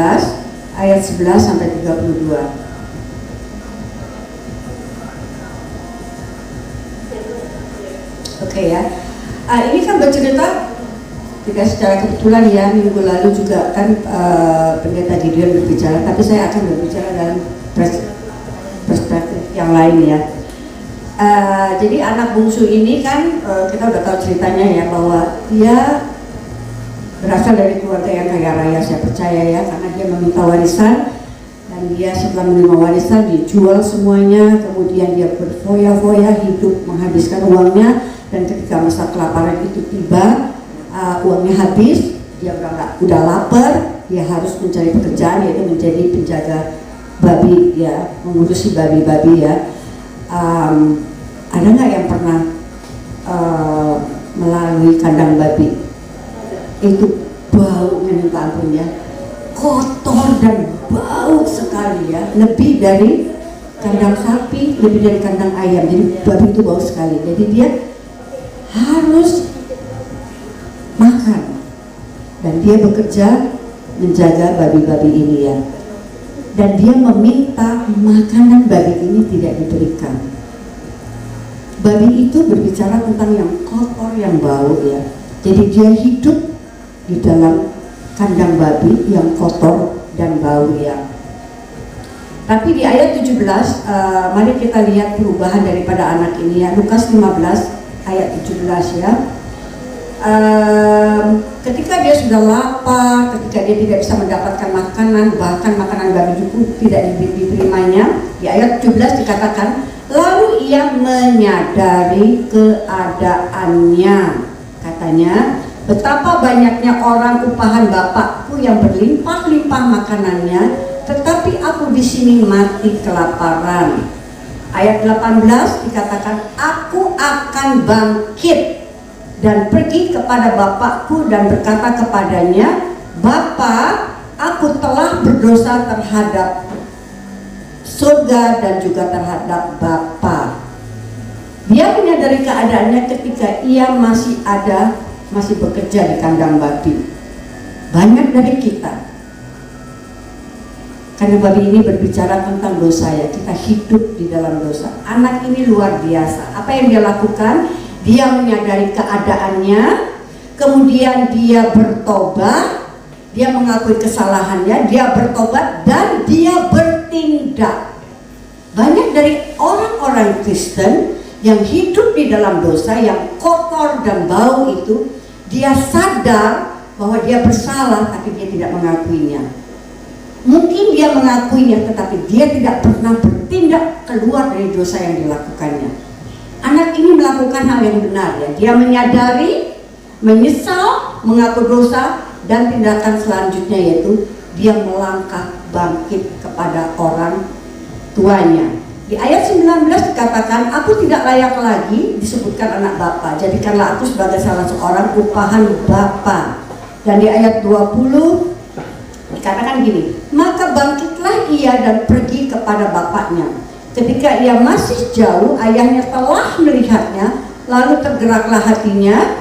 ayat 11 sampai 32. Oke ya. Ini kan bercerita tidak secara kebetulan ya, minggu lalu juga kan pendeta Gideon berbicara, tapi saya akan berbicara dalam perspektif yang lain ya. Jadi anak bungsu ini kan kita udah tahu ceritanya ya, bahwa dia berasal dari keluarga yang kaya raya, saya percaya ya, karena dia meminta warisan dan dia setelah menerima warisan dijual semuanya, kemudian dia berfoya-foya hidup menghabiskan uangnya, dan ketika masa kelaparan itu tiba, uangnya habis, dia udah lapar, dia harus mencari pekerjaan, yaitu menjadi penjaga babi ya, mengurusi babi-babi ya. Ada nggak yang pernah melalui kandang babi? Itu baunya minta ampun ya, kotor dan bau sekali ya, lebih dari kandang sapi, lebih dari kandang ayam. Jadi babi itu bau sekali, jadi dia harus makan dan dia bekerja menjaga babi-babi ini ya, dan dia meminta makanan babi ini tidak diberikan. Babi itu berbicara tentang yang kotor, yang bau ya, jadi dia hidup di dalam kandang babi yang kotor dan bau ya. Tapi di ayat 17, mari kita lihat perubahan daripada anak ini ya. Lukas 15 ayat 17 ya. Ketika dia sudah lapar, ketika dia tidak bisa mendapatkan makanan, bahkan makanan babi itu tidak diterimanya, di ayat 17 dikatakan, lalu ia menyadari keadaannya, katanya, betapa banyaknya orang upahan bapakku yang berlimpah-limpah makanannya, tetapi aku di sini mati kelaparan. Ayat 18 dikatakan, aku akan bangkit dan pergi kepada bapakku dan berkata kepadanya, Bapa, aku telah berdosa terhadap surga dan juga terhadap Bapa. Dia menyadari keadaannya ketika ia masih bekerja di kandang babi. Banyak dari kita, karena babi ini berbicara tentang dosa ya, kita hidup di dalam dosa. Anak ini luar biasa. Apa yang dia lakukan? Dia menyadari keadaannya, kemudian dia bertobat, dia mengakui kesalahannya, dia bertobat, dan dia bertindak. Banyak dari orang-orang Kristen yang hidup di dalam dosa, yang kotor dan bau itu, dia sadar bahwa dia bersalah tapi dia tidak mengakuinya. Mungkin dia mengakuinya tetapi dia tidak pernah bertindak keluar dari dosa yang dilakukannya. Anak ini melakukan hal yang benar ya. Dia menyadari, menyesal, mengaku dosa, dan tindakan selanjutnya yaitu dia melangkah bangkit kepada orang tuanya. Di ayat 19 dikatakan, aku tidak layak lagi disebutkan anak bapa, jadikanlah aku sebagai salah seorang upahan bapa. Dan di ayat 20 dikatakan gini, maka bangkitlah ia dan pergi kepada bapaknya. Ketika ia masih jauh, ayahnya telah melihatnya, lalu tergeraklah hatinya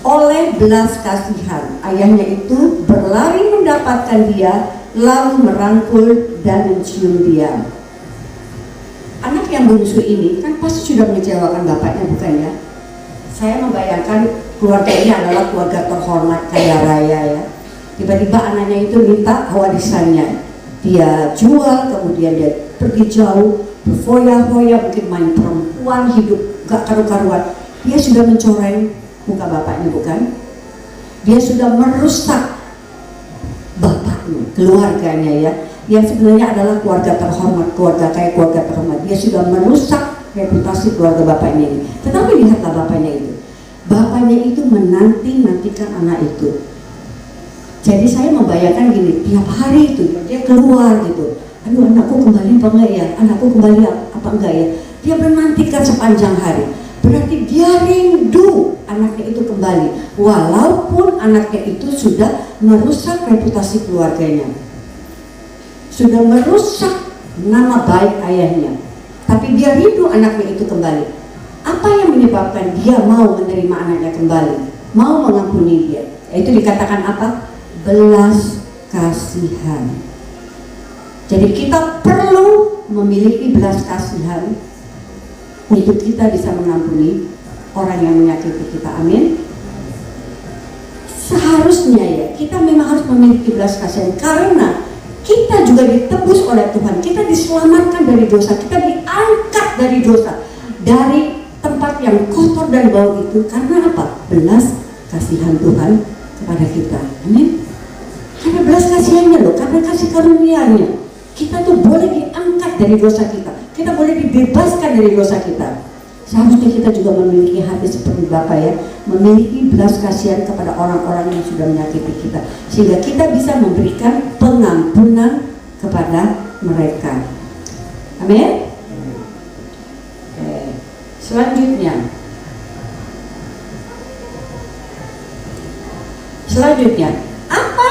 oleh belas kasihan. Ayahnya itu berlari mendapatkan dia, lalu merangkul dan mencium dia. Anak yang bungsu ini kan pasti sudah mengecewakan bapaknya, bukan ya? Saya membayangkan keluarga ini adalah keluarga terhormat kaya raya ya. Tiba-tiba anaknya itu minta warisannya. Dia jual, kemudian dia pergi jauh, berfoya-foya, mungkin main perempuan, hidup gak karu-karuan. Dia sudah mencoreng muka bapaknya, bukan? Dia sudah merusak bapaknya, keluarganya ya, yang sebenarnya adalah keluarga terhormat, keluarga kayak keluarga terhormat. Dia sudah merusak reputasi keluarga bapaknya ini. Tetapi lihatlah bapaknya itu menanti-nantikan anak itu. Jadi saya membayangkan gini, tiap hari itu dia keluar gitu, aduh anakku kembali apa enggak ya, anakku kembali apa enggak ya. Dia menantikan sepanjang hari. Berarti dia rindu anaknya itu kembali, walaupun anaknya itu sudah merusak reputasi keluarganya, sudah merusak nama baik ayahnya, tapi dia rindu anaknya itu kembali. Apa yang menyebabkan dia mau menerima anaknya kembali, mau mengampuni dia? Itu dikatakan apa? Belas kasihan. Jadi kita perlu memiliki belas kasihan untuk kita bisa mengampuni orang yang menyakiti kita. Amin. Seharusnya ya kita memang harus memiliki belas kasihan, karena kita juga ditebus oleh Tuhan, kita diselamatkan dari dosa, kita diangkat dari dosa, dari tempat yang kotor dan bau itu. Karena apa? Belas kasihan Tuhan kepada kita. Amin. Karena belas kasihannya loh, karena kasih karunia-Nya, kita tuh boleh diangkat dari dosa kita, kita boleh dibebaskan dari dosa kita. Seharusnya kita juga memiliki hati seperti Bapa ya, memiliki belas kasihan kepada orang-orang yang sudah menyakiti kita, sehingga kita bisa memberikan pengampunan kepada mereka. Amin. Selanjutnya, apa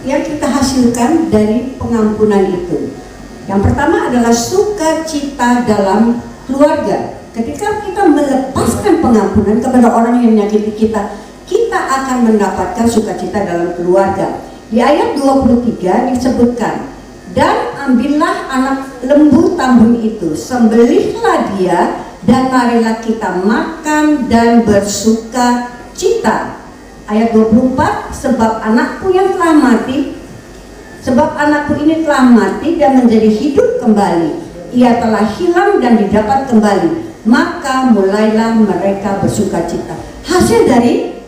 yang kita hasilkan dari pengampunan itu? Yang pertama adalah sukacita dalam keluarga. Ketika kita melepaskan pengampunan kepada orang yang menyakiti kita, kita akan mendapatkan sukacita dalam keluarga. Di ayat 23 disebutkan, dan ambillah anak lembu tambun itu, sembelihlah dia, dan marilah kita makan dan bersuka cita. Ayat 24, sebab anakku yang telah mati, sebab anakku ini telah mati dan menjadi hidup kembali, ia telah hilang dan didapat kembali, maka mulailah mereka bersuka cita. Hasil dari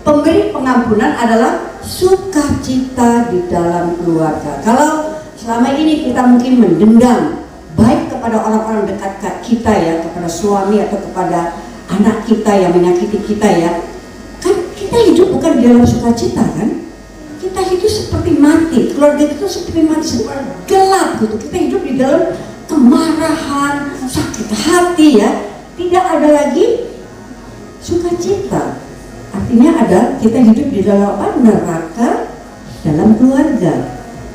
pemberi pengampunan adalah sukacita di dalam keluarga. Kalau selama ini kita mungkin mendendam, baik kepada orang-orang dekat kita ya, kepada suami atau kepada anak kita yang menyakiti kita ya, kan kita hidup bukan di dalam sukacita kan? Kita hidup seperti mati, keluarga itu seperti mati, seperti gelap gitu. Kita hidup di dalam kemarahan, sakit hati ya, tidak ada lagi sukacita. Artinya ada, kita hidup di dalam apa? Neraka dalam keluarga.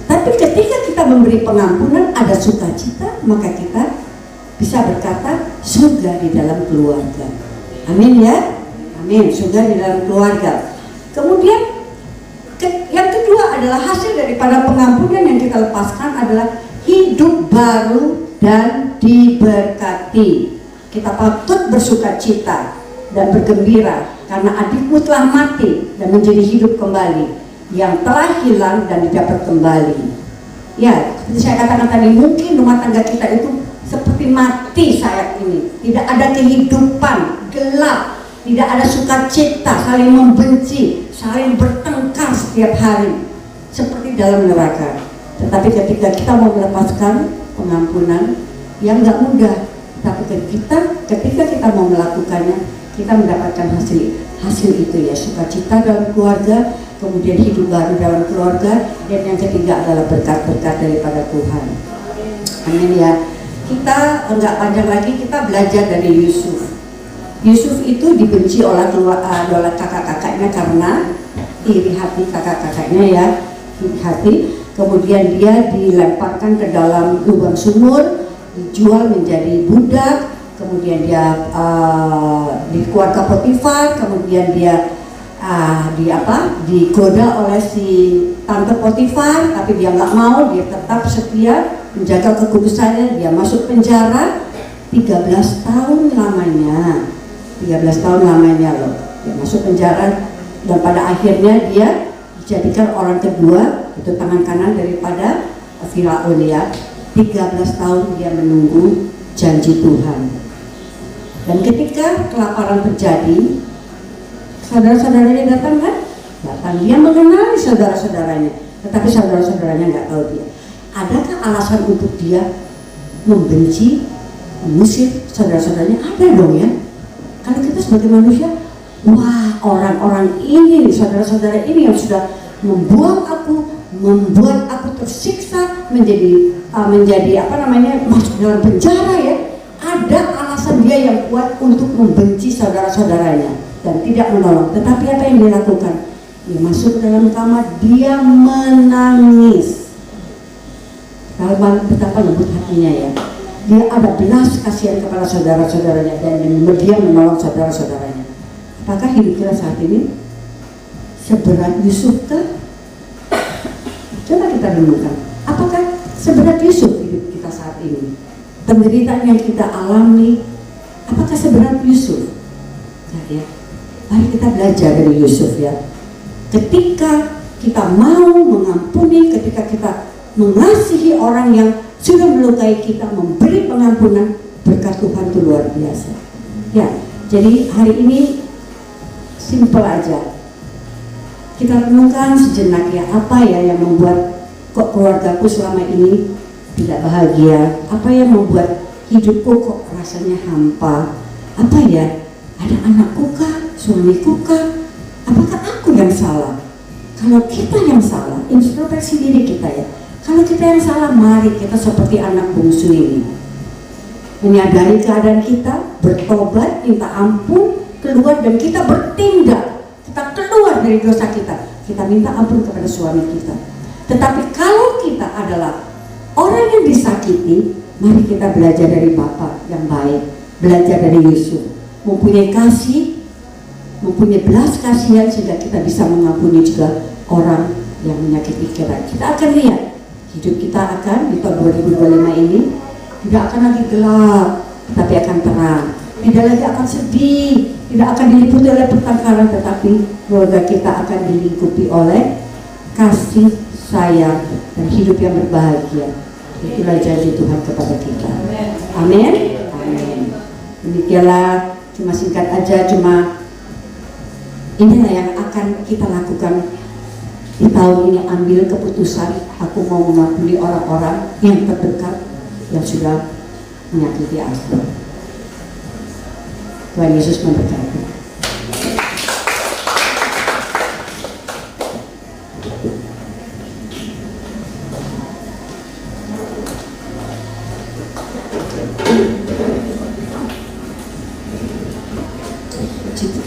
Tapi ketika kita memberi pengampunan, ada sukacita, maka kita bisa berkata surga di dalam keluarga. Amin ya. Amin, surga di dalam keluarga. Kemudian yang kedua adalah hasil daripada pengampunan yang kita lepaskan adalah hidup baru dan diberkati. Kita patut bersuka cita dan bergembira karena adikmu telah mati dan menjadi hidup kembali. yang telah hilang dan didapat kembali. Ya, seperti saya katakan tadi, mungkin rumah tangga kita itu seperti mati saat ini. Tidak ada kehidupan, gelap, tidak ada sukacita, saling membenci, saling bertengkar setiap hari, seperti dalam neraka. Tetapi ketika kita mau melepaskan pengampunan, yang nggak mudah. Tapi ketika kita mau melakukannya, kita mendapatkan hasil itu ya, sukacita dalam keluarga, kemudian hidup baru dalam keluarga, dan yang ketiga adalah berkat-berkat daripada Tuhan. Amin ya. Kita enggak panjang lagi, kita belajar dari Yusuf. Yusuf itu dibenci oleh kakak-kakaknya karena iri hati kakak-kakaknya ya, iri hati. Kemudian dia dilemparkan ke dalam lubang sumur, dijual menjadi budak. Kemudian dia di keluarga Potifar, kemudian dia digoda oleh si tante Potifar, tapi dia nggak mau, dia tetap setia menjaga kekudusannya. Dia masuk penjara 13 tahun lamanya, 13 tahun lamanya loh. Dia masuk penjara dan pada akhirnya dia dijadikan orang kedua, itu tangan kanan daripada Firaun ya. 13 tahun dia menunggu janji Tuhan. Dan ketika kelaparan terjadi, saudara-saudaranya datang kan? Datang, dia mengenali saudara-saudaranya, tetapi saudara-saudaranya nggak tahu dia. Adakah alasan untuk dia membenci, mengusir saudara-saudaranya? Ada dong ya. Kalau kita sebagai manusia, wah orang-orang ini, saudara-saudara ini yang sudah membuat aku tersiksa, menjadi masuk dalam penjara ya. Ada alasan dia yang kuat untuk membenci saudara-saudaranya dan tidak menolong. Tetapi apa yang dia lakukan? Dia masuk ke dalam kamar, dia menangis. Betapa lembut hatinya ya. Dia ada belas kasihan kepada saudara-saudaranya dan dia menolong saudara-saudaranya. Apakah hidup kita saat ini seberat Yusuf kah? Coba kita renungkan. Apakah seberat Yusuf hidup kita saat ini? Penderitaan yang kita alami, apakah seberat Yusuf? Nah, ya. Mari kita belajar dari Yusuf ya. Ketika kita mau mengampuni, ketika kita mengasihi orang yang sudah melukai kita, memberi pengampunan, berkat Tuhan itu luar biasa. Ya, jadi hari ini simple aja. Kita renungkan sejenak ya, apa ya yang membuat kok keluargaku selama ini tidak bahagia? Apa yang membuat hidupku kok rasanya hampa? Apa ya? Ada anakku kah? Suamiku kah? Apakah aku yang salah? Kalau kita yang salah, introspeksi diri kita ya. Kalau kita yang salah, mari kita seperti anak bungsu ini, menyadari keadaan kita, bertobat, minta ampun, keluar dan kita bertindak. Kita keluar dari dosa kita. Kita minta ampun kepada suami kita. Tetapi kalau kita adalah orang yang disakiti, mari kita belajar dari Bapa yang baik, belajar dari Yusuf, mempunyai kasih, mempunyai belas kasihan sehingga kita bisa mengampuni juga orang yang menyakiti kita. Kita akan lihat hidup kita akan di tahun 2025 ini tidak akan lagi gelap, tetapi akan terang. Tidak lagi akan sedih, tidak akan diliputi oleh pertengkaran, tetapi keluarga kita akan dilingkupi oleh kasih, sayang, dan hidup yang berbahagia. Itulah janji Tuhan kepada kita. Amin. Amin. Demikianlah, cuma singkat aja, cuma inilah yang akan kita lakukan di tahun ini. Ambil keputusan, aku mau mengampuni orang-orang yang terdekat yang sudah menyakiti aku. Tuhan Yesus memberkati.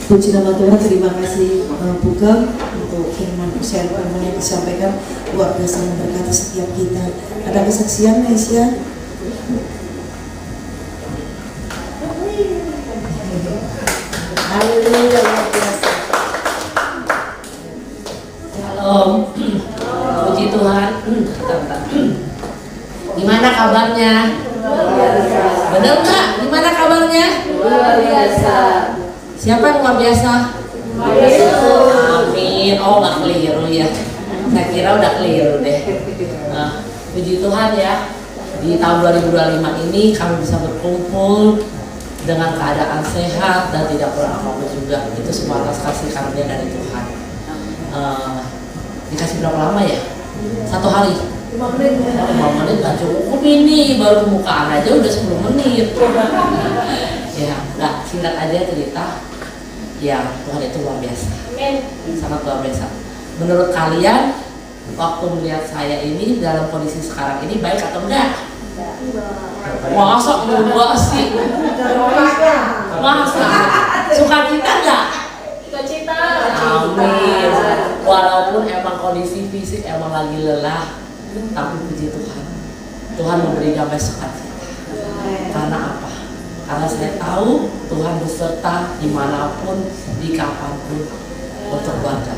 Puji nama Tuhan, terima kasih Bugam untuk firman yang disampaikan, luar biasa memberkati setiap kita. Ada kesaksian Aisyah? Haleluya, luar biasa. Shalom. Puji Tuhan. Gimana kabarnya? Bener nggak? Gimana kabarnya? Luar biasa. Siapa yang luar biasa? Yesus. Amin. Oh, nggak keliru ya. Saya kira udah keliru deh. Puji Tuhan ya, di tahun 2025 ini kami bisa berkumpul dengan keadaan sehat dan tidak kurang apa-apa juga. Itu semua atas kasih karunia dari Tuhan. Dikasih berapa lama ya? 1 hari? 5 menit gak cukup ini, baru pembukaan aja udah 10 menit. Ya, enggak, singkat aja cerita. Ya, Tuhan itu luar biasa. Sangat luar biasa. Menurut kalian, waktu melihat saya ini dalam kondisi sekarang ini baik atau enggak? Masa enggak sih? Masa? Sukacita enggak? Sukacita. Amin. Walaupun emang kondisi fisik emang lagi lelah, tapi puji Tuhan, Tuhan memberi damai sukacita. Karena apa? Karena saya tahu Tuhan beserta dimanapun, di kapanpun untuk keluarga.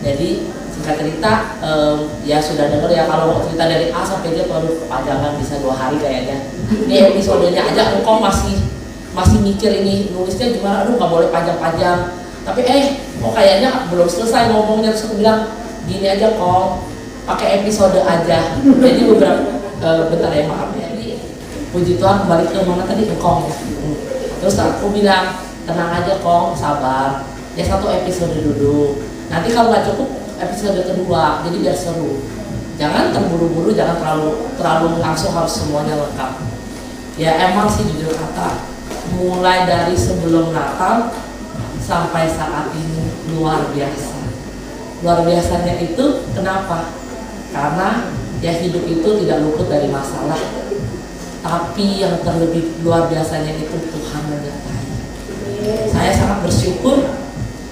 Jadi singkat cerita, ya sudah dengar ya, kalau cerita dari A sampai Z baru kepanjangan bisa 2 hari kayaknya. Ini episodenya aja engkau masih mikir ini nulisnya gimana, aduh nggak boleh panjang-panjang. Tapi kok kayaknya belum selesai ngomongnya, terus aku bilang gini aja kok, pakai episode aja. Jadi beberapa bentar ya, maaf ya. Jadi puji Tuhan, kembali ke mana tadi, ke Kong ya. Terus aku bilang tenang aja Kong, sabar. Ya 1 episode dulu. Nanti kalau nggak cukup episode kedua, jadi biar seru. Jangan terburu-buru, jangan terlalu langsung harus semuanya lengkap. Ya emang sih jujur kata, mulai dari sebelum Natal sampai saat ini luar biasa. Luar biasanya itu kenapa? Karena ya hidup itu tidak luput dari masalah. Tapi yang terlebih luar biasanya itu Tuhan menyertai. Saya sangat bersyukur,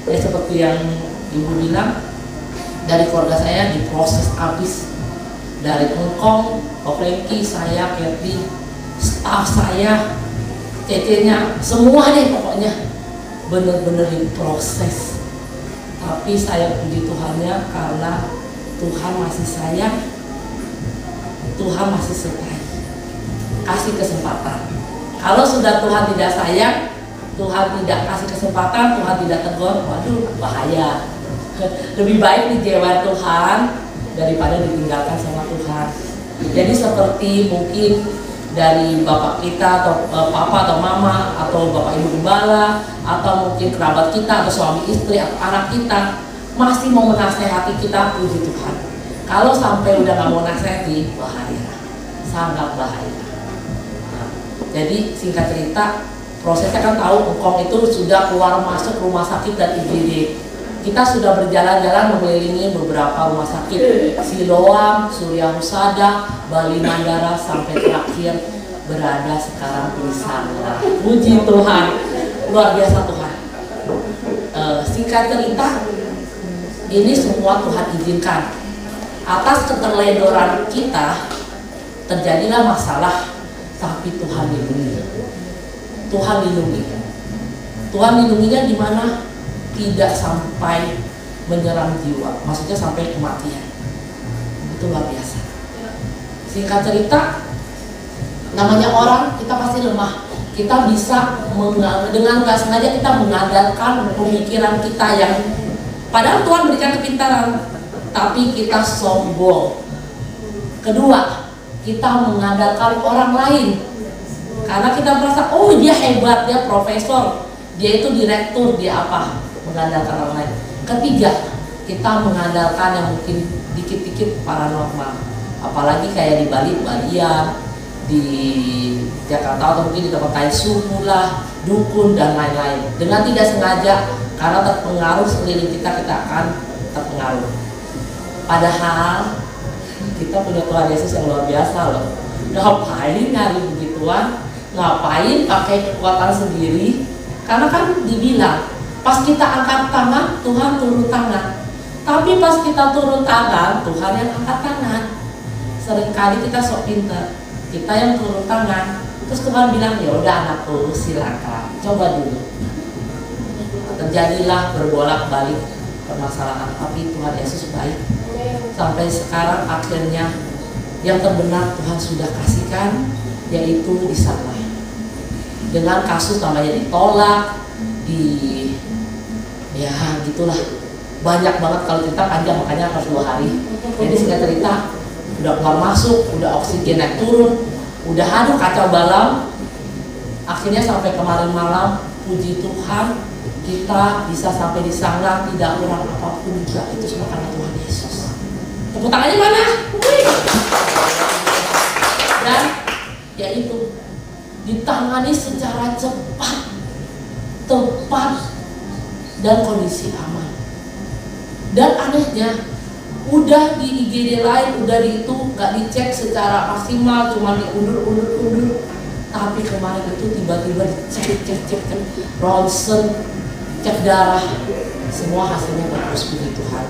ya seperti yang Ibu bilang, dari keluarga saya diproses habis. Dari engkong, Ko Franky, saya, Kevin, staf saya, cece-nya, semua deh pokoknya benar-benar diproses. Tapi saya puji Tuhannya karena Tuhan masih sayang, Tuhan masih setia, kasih kesempatan. Kalau sudah Tuhan tidak sayang, Tuhan tidak kasih kesempatan, Tuhan tidak tegur, waduh bahaya. Lebih baik dijewai Tuhan daripada ditinggalkan sama Tuhan. Jadi seperti mungkin dari bapak kita atau papa atau mama atau bapak ibu gembala atau mungkin kerabat kita atau suami istri atau anak kita masih mau menasehati kita, puji Tuhan. Kalau sampai udah nggak mau nasehati, bahaya, sangat bahaya. Nah, jadi singkat cerita, prosesnya kan tahu engkong itu sudah keluar masuk rumah sakit dan IGD. Kita sudah berjalan-jalan mengelilingi beberapa rumah sakit, Siloam, Surya Husada, Bali Mandara, sampai terakhir berada sekarang di sana. Puji Tuhan, luar biasa Tuhan. Singkat cerita, ini semua Tuhan izinkan. Atas keterledoran kita terjadilah masalah, tapi Tuhan lindungi. Tuhan lindungi. Tuhan lindunginya di mana? Tidak sampai menyerang jiwa, maksudnya sampai kematian. Itu luar biasa. Singkat cerita, namanya orang, kita pasti lemah. Kita bisa dengan nggak sengaja kita mengandalkan pemikiran kita yang padahal Tuhan berikan kepintaran, tapi kita sombong. Kedua, kita mengandalkan orang lain karena kita merasa oh dia hebat, dia profesor, dia itu direktur, dia apa, mengandalkan orang lain. Ketiga, kita mengandalkan yang mungkin dikit-dikit paranormal, apalagi kayak di Bali, Balian, di Jakarta atau mungkin di tempat lain, suku lah, dukun dan lain-lain. Dengan tidak sengaja, karena terpengaruh sekeliling kita akan terpengaruh. Padahal kita punya Tuhan Yesus yang luar biasa loh. Ngapain nyari begituan? Ngapain pakai kekuatan sendiri? Karena kan dibilang pas kita angkat tangan, Tuhan turun tangan. Tapi pas kita turun tangan, Tuhan yang angkat tangan. Seringkali kita sok pinter, kita yang turun tangan. Terus Tuhan bilang, ya udah anakku, silakan, coba dulu. Terjadilah berbolak-balik permasalahan, tapi Tuhan Yesus baik. Sampai sekarang akhirnya yang terbenar Tuhan sudah kasihkan, yaitu di sana. Dengan kasus namanya ditolak, ya gitulah. banyak banget, kalau cerita panjang makanya harus 2 hari. Jadi singkat cerita, udah keluar masuk, udah oksigen naik turun, udah aduh kacau balau. Akhirnya sampai kemarin malam, puji Tuhan, kita bisa sampai di sana tidak kurang apapun juga. Itu semua karena Tuhan Yesus. Tepuk tangannya mana? Dan ya itu ditangani secara cepat, tepat, dan kondisi aman. Dan anehnya, udah di IGD lain, udah di itu nggak dicek secara maksimal, cuma diundur. Tapi kemarin itu tiba-tiba dicek ronsen, cek darah, semua hasilnya bagus, puji Tuhan.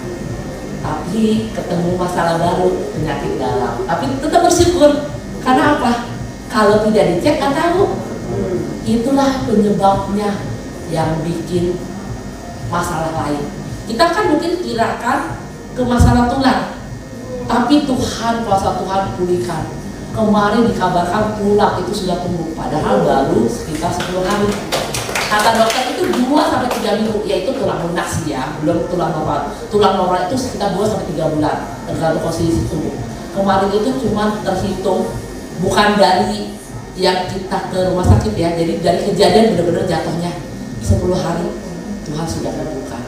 Tapi ketemu masalah baru, penyakit dalam. Tapi tetap bersyukur, karena apa? Kalau tidak dicek nggak tahu. Itulah penyebabnya yang bikin masalah lain. Kita kan mungkin kirakan ke masalah tulang, tapi Tuhan, kuasa Tuhan pulihkan. Kemarin dikabarkan tulang itu sudah tumbuh, padahal baru sekitar 10 hari. Kata dokter itu 2-3 minggu, yaitu tulang lunak sih ya, belum tulang normal. Tulang normal itu sekitar 2-3 bulan, tergantung kondisi tubuh. Kemarin itu cuma terhitung, bukan dari yang kita ke rumah sakit ya, jadi dari kejadian benar-benar jatuhnya 10 hari Tuhan sudah membuka.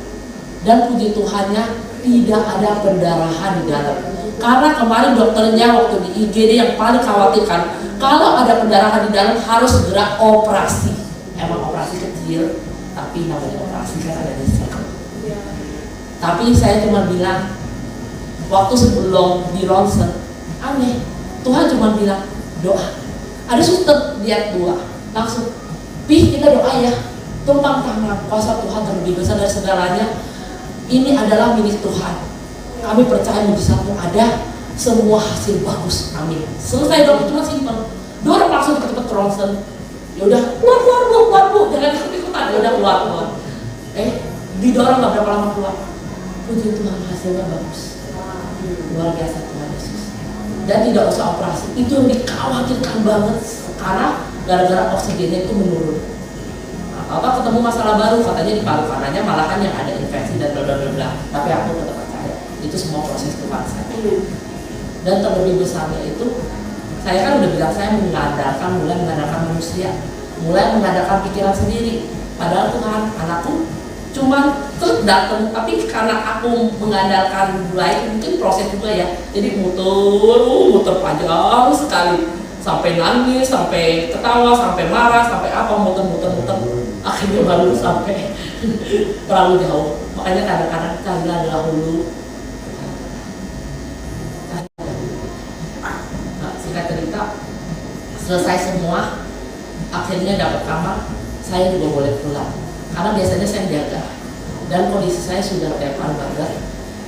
Dan puji Tuhannya tidak ada pendarahan di dalam. Karena kemarin dokternya waktu di IGD yang paling khawatirkan, kalau ada pendarahan di dalam harus segera operasi. Emang operasi kecil, tapi namanya operasi kan ada risiko. Tapi saya cuma bilang, waktu sebelum di ronsen, aneh, Tuhan cuma bilang doa. Ada suster lihat 2, langsung, Pi kita doa ya, tumpang tangan, kuasa Tuhan terlebih besar dari segalanya. Ini adalah milik Tuhan. Kami percaya mujizatmu ada, semua hasil bagus, amin. Selesai dong, cuma simpel. Dorong langsung cepet ke ronsen. Ya udah keluar bu, jangan ikut-ikutan. Ya udah keluar. Didorong nggak berapa lama keluar. Puji Tuhan, hasilnya bagus. Luar biasa Tuhan Yesus. Dan tidak usah operasi. Itu yang dikhawatirkan banget karena gara-gara oksigennya itu menurun. Apa ketemu masalah baru, katanya di paru kanannya malahan yang ada infeksi dan bla bla bla. Tapi aku tetap percaya itu semua proses Tuhan saya. Dan terlebih besarnya itu, saya kan udah bilang saya mulai mengandalkan manusia, mulai mengandalkan pikiran sendiri. Padahal Tuhan, anakku cuma terus datang, tapi karena aku mengandalkan mulai mungkin proses juga ya. Jadi muter panjang sekali, sampai nangis, sampai ketawa, sampai marah, sampai apa, muter. Akhirnya baru sampai terlalu jauh. Makanya kadang-kadang carilah dahulu. Singkat cerita, selesai semua, akhirnya dapat kamar, saya juga boleh pulang. Karena biasanya saya jaga, dan kondisi saya sudah tepar banget,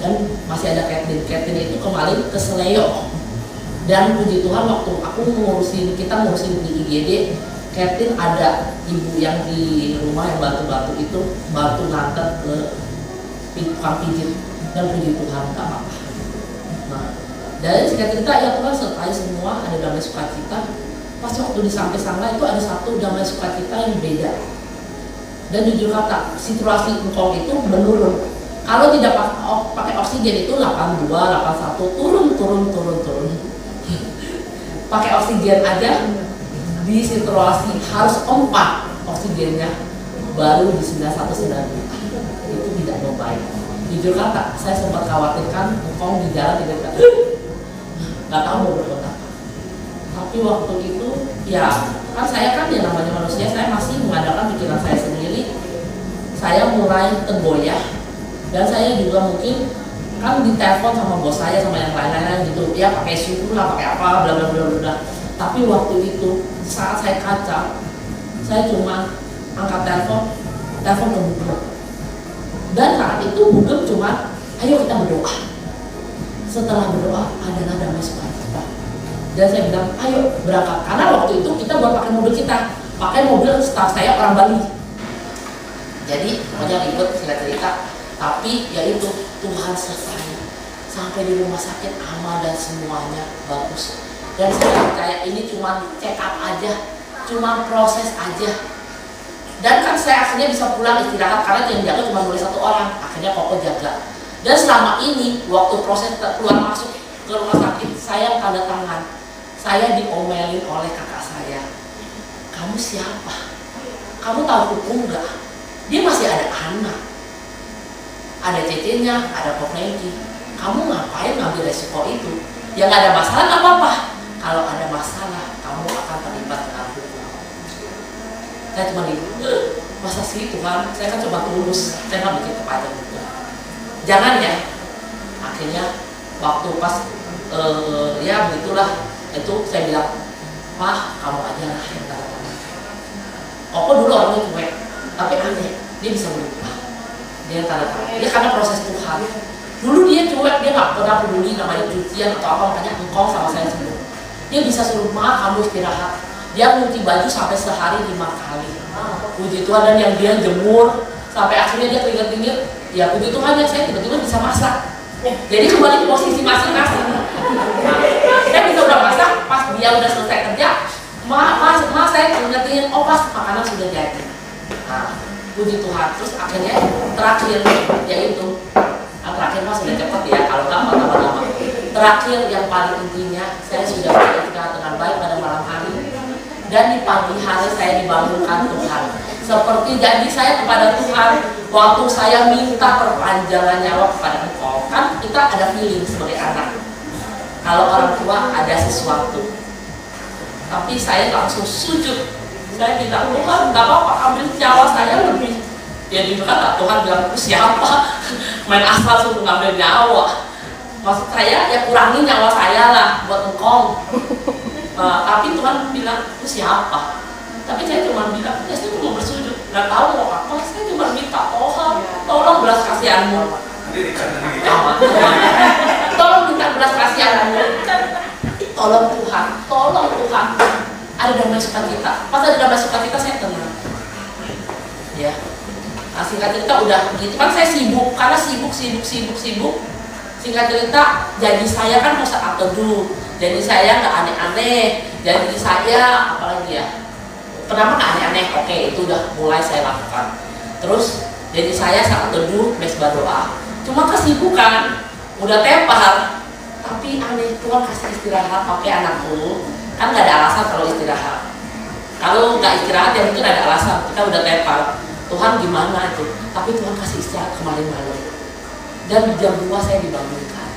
dan masih ada Catherine itu kemarin ke Seleo. Dan puji Tuhan waktu kita ngurusin di IGD, Catherine ada ibu yang di rumah yang bantu itu bantu nganter ke tukang pijit, dan puji Tuhan tak apa-apa. Nah, dari singkat cerita ya Tuhan sertai semua, ada damai sukacita. Pas waktu di sampai sana itu ada satu damai sukacita yang beda. Dan jujur kata, situasi engkau itu menurun. Kalau tidak pakai oksigen itu 82, 81, turun. Pakai oksigen aja di situasi harus 4 oksigennya baru di 91, 92. Itu tidak membaik. Jujur kata, saya sempat khawatirkan engkau di jalan tidak nggak tahu mau berbuat apa. Tapi waktu itu ya kan saya kan ya namanya manusia, saya masih mengandalkan pikiran saya sendiri. Saya mulai tergoyah, dan saya juga mungkin kan ditelepon sama bos saya sama yang lain-lain gitu ya, pakai suku lah, pakai apa, bla bla bla bla. Tapi waktu itu saat saya kacau, saya cuma angkat telepon ke Bugem. Dan saat itu Bugem cuma ayo kita berdoa. Setelah berdoa adalah damai sukacita. Dan saya bilang ayo berangkat, karena waktu itu kita buat pakai mobil pakai mobil staff saya orang Bali. Jadi pokoknya ribet singkat cerita, tapi ya itu Tuhan selesai sampai di rumah sakit aman dan semuanya bagus. Dan saya percaya ini cuma check up aja, cuma proses aja. Dan kan saya akhirnya bisa pulang istirahat karena yang jaga cuma boleh 1 orang. Akhirnya Koko jaga. Dan selama ini waktu proses keluar masuk ke rumah sakit, saya tanda tangan. Saya diomelin oleh kakak saya. Kamu siapa? Kamu tahu hukum nggak? Dia masih ada anak, ada cecenya, ada Koknegi. Kamu ngapain ngambil resiko itu? Ya nggak ada masalah, nggak apa-apa. Kalau ada masalah, kamu akan terlibat dengan hukum. Saya cuma masa sih Tuhan? Saya kan coba tulus, saya nggak bikin kepada juga. Jangan ya. Akhirnya waktu pas ya begitulah, itu saya bilang, Pak, kamu aja lah yang tanda tangan. Koko dulu orangnya cuek, tapi aneh, dia bisa berubah. Dia tanda tangan. Dia karena proses Tuhan. Dulu dia cuek, dia nggak pernah peduli namanya cucian atau apa, makanya engkau sama saya semua. Dia bisa suruh, Ma, kamu istirahat. Dia nyuci baju sampai sehari 5 kali. Puji Tuhan, dan yang dia jemur sampai akhirnya dia keringet-keringet. Ya puji Tuhan ya, saya tiba-tiba bisa masak. Jadi kembali ke posisi masing-masing. Saya bisa udah masak, pas dia udah selesai kerja, Ma saya keringetin, oh pas makanan sudah jadi. Nah, puji Tuhan. Terus akhirnya terakhir yaitu terakhir mas sudah cepet ya, kalau nggak lama-lama. Terakhir yang paling intinya, saya sudah beristirahat dengan baik pada malam hari, dan di pagi hari saya dibangunkan Tuhan. Seperti janji saya kepada Tuhan, waktu saya minta perpanjangan nyawa kepada Engkau, kan kita ada feeling sebagai anak. Kalau orang tua ada sesuatu, tapi saya langsung sujud. Saya minta Tuhan, nggak apa-apa, ambil nyawa saya lebih. Ya juga Tuhan bilang, siapa main asal suruh ngambil nyawa. Maksud saya ya kurangi nyawa saya lah buat Engkau. Tapi Tuhan bilang, itu siapa? Tapi saya cuma bilang, ya saya cuma bersujud, nggak tahu mau apa. Saya cuma minta Tuhan, tolong belas kasihanmu. Tolong minta belas kasihanmu. Tolong Tuhan, tolong Tuhan. Ada damai sukacita. Pas ada damai sukacita saya tenang. Ya. Nah, singkat cerita udah gitu kan, saya sibuk karena sibuk. Singkat cerita, janji saya kan mau saat teduh, janji saya nggak aneh-aneh, janji saya apalagi ya, kenapa nggak aneh-aneh? Oke, itu udah mulai saya lakukan. Terus janji saya saat teduh, mesbah doa. Cuma kesibukan, udah tepar, tapi aneh, Tuhan kasih istirahat. Oke anakku, kan nggak ada alasan kalau istirahat. Kalau nggak istirahat ya mungkin ada alasan, kita udah tepar. Tuhan gimana itu? Tapi Tuhan kasih istirahat kemarin malam. Dan jam 2 saya dibangunkan.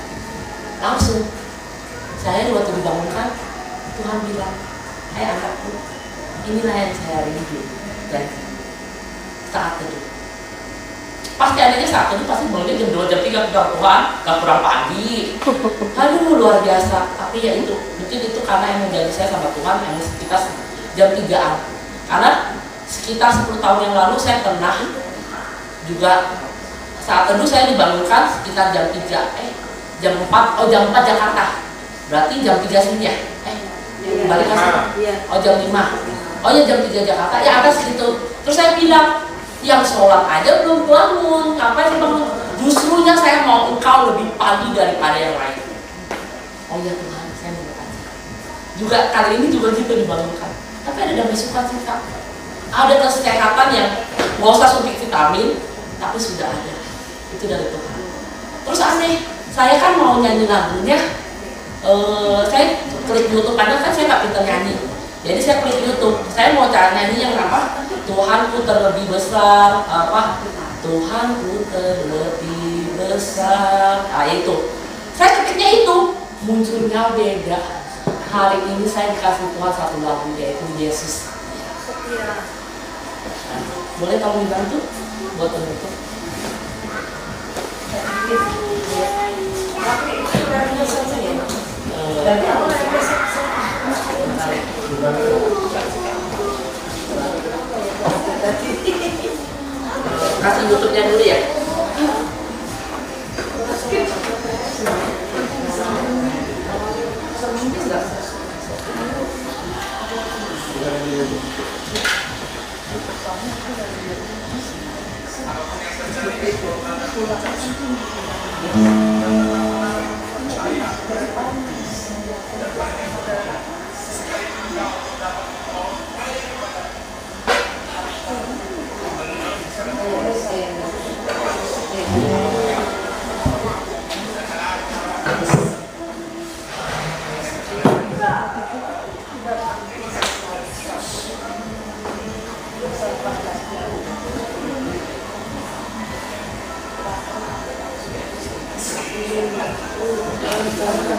Langsung. Saya waktu dibangunkan, Tuhan bilang, hai anakku, inilah yang saya rindu. Dan saat teduh. Pasti adanya saat teduh, pasti bangunnya jam 2, jam 3, Tuhan, gak kurang pagi. Aduh, luar biasa. Tapi ya itu, mungkin itu karena yang menjadi saya sama Tuhan, yang sekitar jam 3-an. Karena sekitar 10 tahun yang lalu saya pernah juga saat teduh saya dibangunkan sekitar jam 3, jam 4 Jakarta, berarti jam 3 sini ya, balik kasih, jam 5, oh ya jam 3 Jakarta, ya ada segitu. Terus saya bilang, yang sholat aja belum bangun, ngapain sih bangun? Justrunya saya mau Engkau lebih pagi daripada yang lain. Oh ya Tuhan, saya mau kasih. Juga kali ini juga gitu dibangunkan, tapi ada damai sukacita. Ada kesehatan yang nggak usah suntik vitamin, tapi sudah ada. Itu dari Tuhan. Terus aneh, saya kan mau nyanyi lagunya, saya klik YouTube, karena kan saya nggak pintar nyanyi. Jadi saya klik YouTube, saya mau cara nyanyi yang apa? Tuhanku terlebih besar, apa? Tuhanku terlebih besar. Nah itu, saya kliknya itu, munculnya beda. Hari ini saya dikasih Tuhan satu lagu, yaitu Yesus. Boleh tolong dibantu buat penutup? Kasih YouTube-nya dulu ya.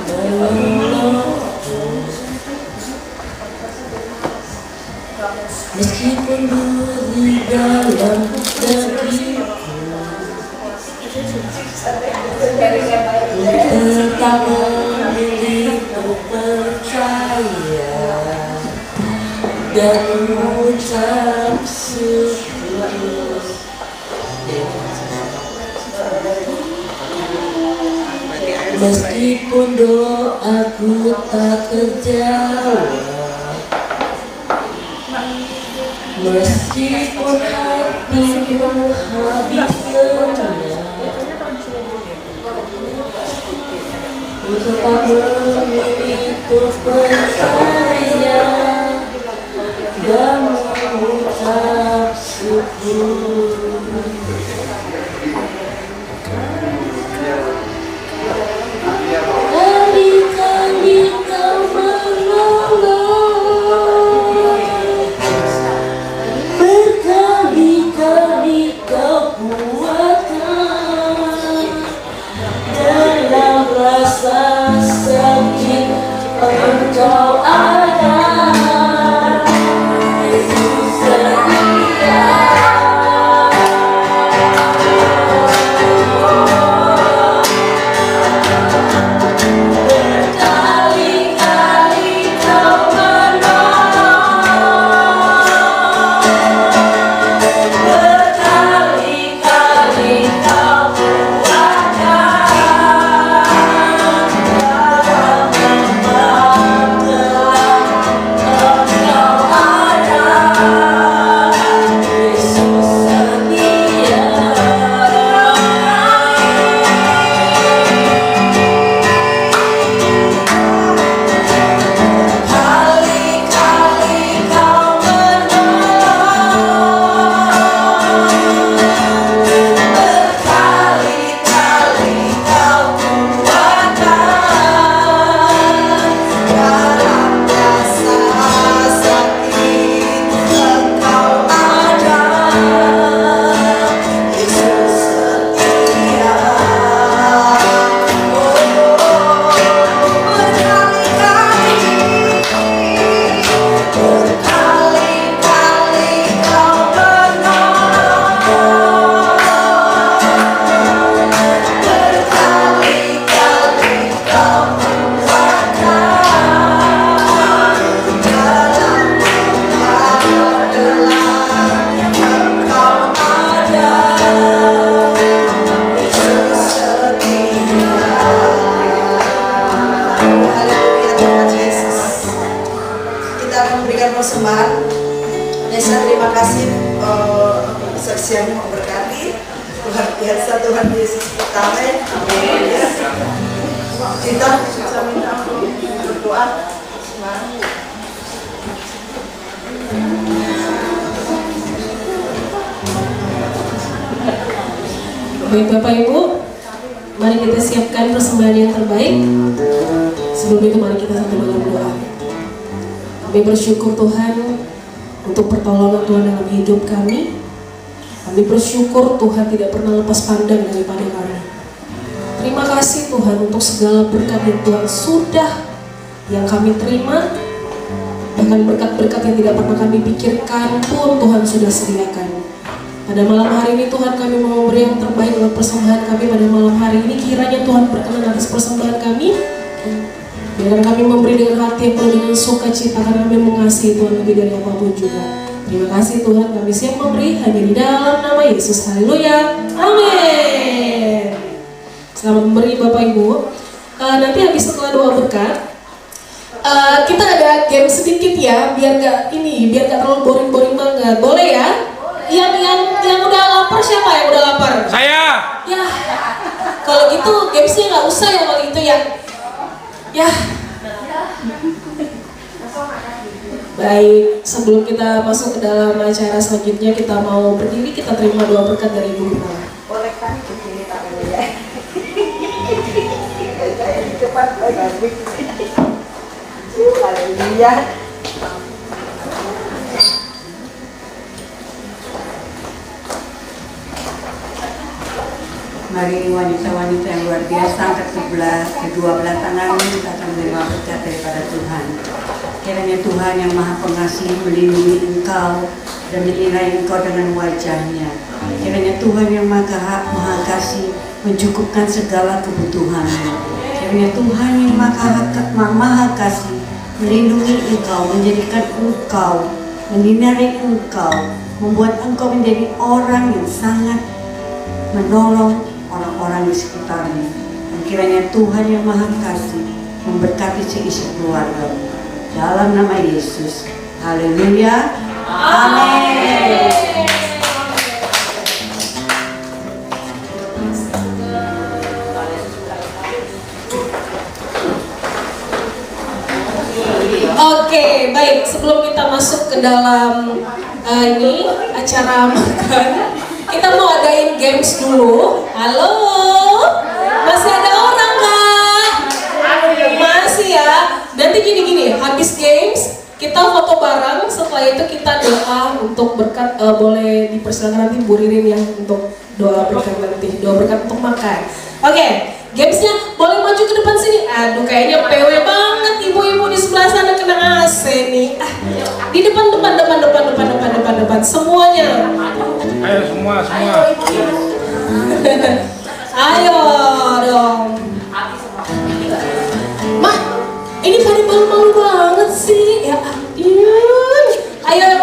menolongku. Meskipun di dalam negeriku tetap memilih percaya dan mengucap syukur. Meskipun doaku tak terjawab, meskipun hatiku habis lenyap, ku tetap memilih percaya dan mengucap syukur. Kali-kali kau menolong, berkali-kali kau kuatkan dalam rasa sakit engkau ada. Yesus setia. Berkali-kali kau menolong, berkali-kali kau kuatkan dalam lembah gelap engkau ada. Yesus setia. Kali-kali kau menolong, berkali-kali kau kuatkan dalam rasa sakit engkau ada. Yesus setia. Berkali-kali kau menolong, berkali-kali kau kuatkan dalam lembah gelap engkau ada. Yesus setia. Haleluya Tuhan Yesus. Kita akan memberikan persembahan. Nesa, terima kasih saksianmu memberkati. Tuhan biasa, Tuhan Yesus pertama. Amin. Kita bisa minta berdoa. Baik Bapak Ibu, mari kita siapkan persembahan yang terbaik. Sebelum itu mari kita satu dalam doa. Kami bersyukur Tuhan untuk pertolongan Tuhan dalam hidup kami. Kami bersyukur Tuhan tidak pernah lepas pandang daripada kami. Terima kasih Tuhan untuk segala berkat yang Tuhan sudah yang kami terima. Bahkan berkat-berkat yang tidak pernah kami pikirkan pun Tuhan sudah sediakan. Pada malam hari ini Tuhan kami mau memberi yang terbaik buat persembahan kami pada malam hari ini. Kiranya Tuhan berkenan atas persembahan kami. Biarkan kami memberi dengan hati yang penuh dengan sukacita karena kami mengasihi Tuhan lebih dari apapun juga. Terima kasih Tuhan, kami siap memberi hanya di dalam nama Yesus. Haleluya, amin. Selamat memberi Bapak Ibu. Nanti habis setelah doa berkat, kita ada game sedikit ya, biar gak terlalu boring-boring banget. Boleh ya? Yang udah lapar siapa yang udah lapar? Saya. Ya, kalau gitu gamesnya nggak usah ya kalau gitu ya. Ya. Baik, sebelum kita masuk ke dalam acara selanjutnya, kita mau berdiri, kita terima doa berkat dari Ibu Gunawan. Boleh kan di sini tangannya ya. Cepat lagi. Haleluya. Mari wanita-wanita yang luar biasa, angkat kedua belah tanganmu, kita akan menerima berkat daripada Tuhan. Kiranya Tuhan yang Maha Pengasih melindungi engkau dan menilai engkau dengan wajahnya. Kiranya Tuhan yang Maha Kasih mencukupkan segala kebutuhanmu. Kiranya Tuhan yang Maha Kasih melindungi engkau, menjadikan engkau, menyinari engkau, membuat engkau menjadi orang yang sangat menolong orang-orang di sekitarnya. Dan kiranya Tuhan yang Maha Kasih memberkati seisi keluarga. Dalam nama Yesus. Haleluya. Amin. Oke, baik. Sebelum kita masuk ke dalam ini acara makan, kita mau adain games dulu. Halo, masih ada orang nggak? Masih ya. Nanti gini, habis games kita foto bareng. Setelah itu kita doa untuk berkat. Boleh dipersilakan nanti Bu Ririn yang untuk doa berkat nanti, doa berkat untuk makan. Oke, gamesnya boleh maju ke depan sini. Aduh, kayaknya PW banget ibu-ibu di sebelah sana kena AC nih. Di depan semuanya. Ayo semua. Ayo dong. Mak, ini pada malu-malu banget sih. Ya ampun. Ayo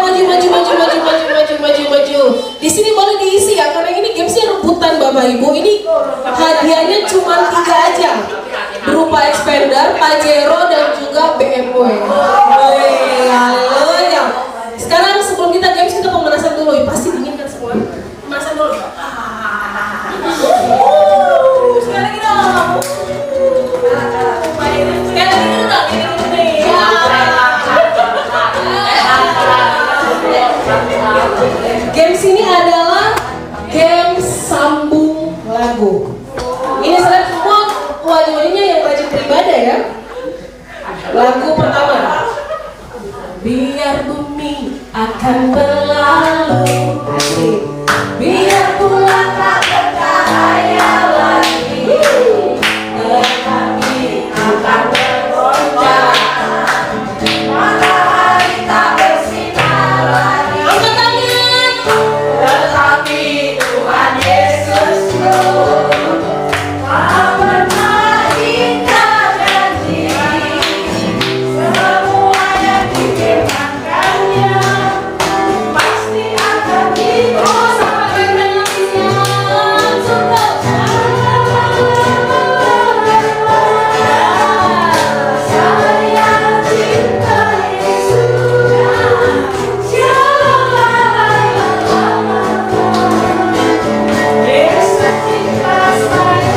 maju. Di sini boleh diisi ya, karena ini gamesnya rebutan Bapak Ibu. Ini hadiahnya cuma 3 aja, berupa expander, Pajero dan juga BMW. Halo ya. Sekarang sebelum kita games kita pemanasan dulu. Pasti dingin kan semua. Pemanasan dulu. Sekali lagi dong. Games ini adalah game sambung lagu. Ini saya semua wajah-wajahnya yang rajin beribadah ya. Lagu pertama. Biar bumi akan berlalu, biar bulan tak bercahaya lagi, tetapi akan bergoncang, matahari tak bersinar lagi. Angkat tangan. Tetapi Tuhan Yesus tak pernah ingkar janji. Semua yang difirmankannya pasti akan dipenuhi. Sampai menangisnya cukup. Saya cinta Yesus. Yesus cinta saya.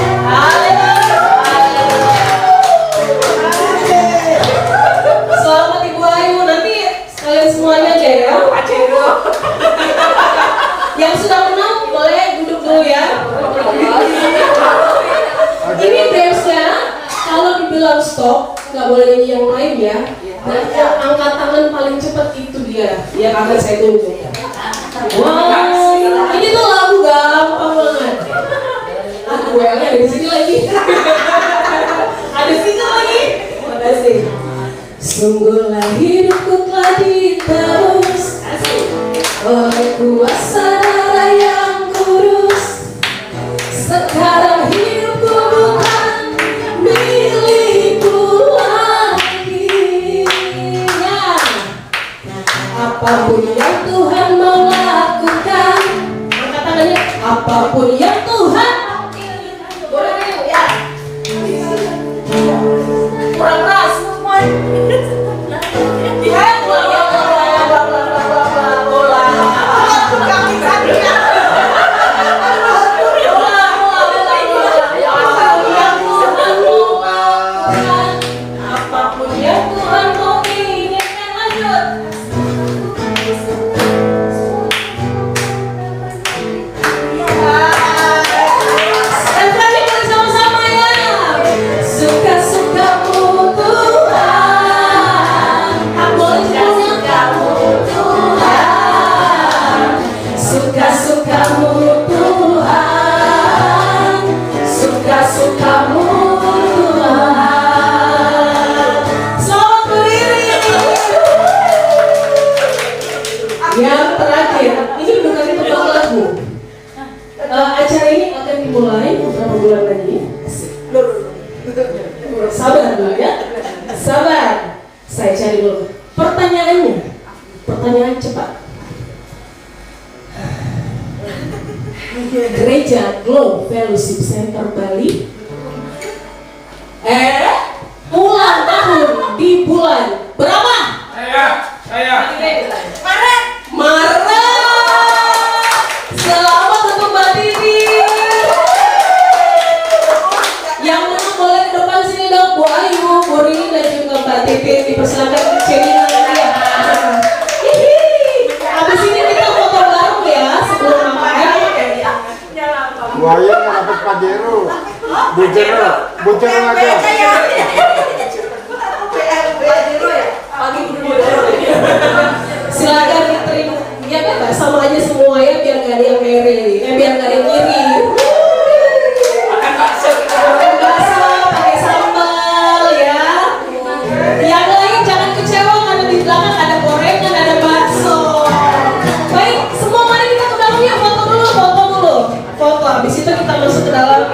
Selamat Ibu Ayu, nanti kalian semuanya aja ya. Yang sudah menang boleh duduk dulu ya. Ini gamesnya, kalau dibilang stop nggak boleh nyanyi yang lain ya. Dan yang angkat tangan paling cepat itu dia yang akan saya tunjuk. Wah, ini tuh lagu gampang banget. Gue ada di sini lagi. Ada sini lagi. Makasih. Sungguhlah hidupku telah ditebus oleh kuasa darah yang kudus. Sekarang hidupku bukan milikku lagi. Ya. Apapun yang Tuhan mau lakukan, angkat tangannya. Apapun yang Tuhan boleh ya. Kurang keras. Apapun yang Tuhan mau inginkan, lanjut. cari dulu. Pertanyaan cepat. Gereja Glow Fellowship Center Bali ulang tahun di bulan berapa? Maret. Selamat untuk Mbak Didi. Yang menang boleh ke depan sini dong, Bu Ayu, Bu Rini dan juga Mbak Titi. Dipersilakan ke sini ya. Habis ini kita foto bareng ya sebelum makan. Bu Ayu nggak dapat Pajero, Bujero aja. Silakan diterima. Ya bebas sama aja semua ya biar gak ada yang ngiri, biar gak ada yang ngiri. Makan bakso, pakai sambal ya. Yang lain jangan kecewa karena di belakang ada gorengan, ada bakso. Baik, semua mari kita ke dalam ya, foto dulu. Foto, habis itu kita masuk ke dalam.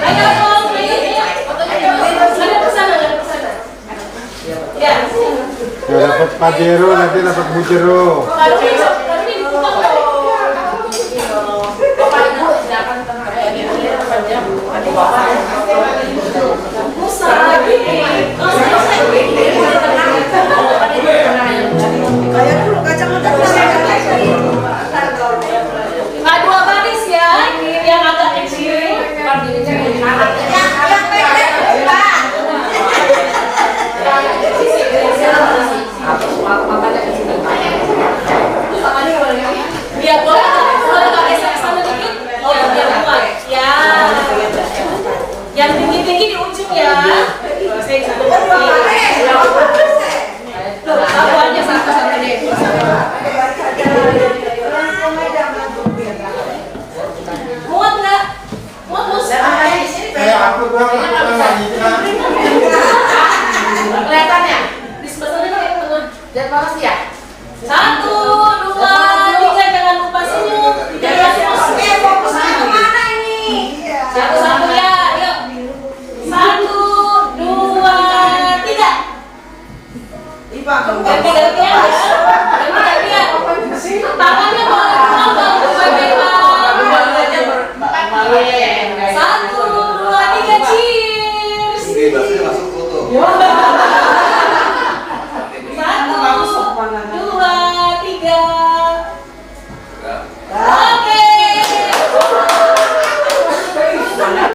Ayo, ada pesanan. Ya. Nggak dapat Pajero, nanti dapat Bujero. Dua baris ya, yang agak kecil. Ya boleh pakai sana dikit. Oh biar kuat. Ya. Yang tinggi di ujung ya. Saya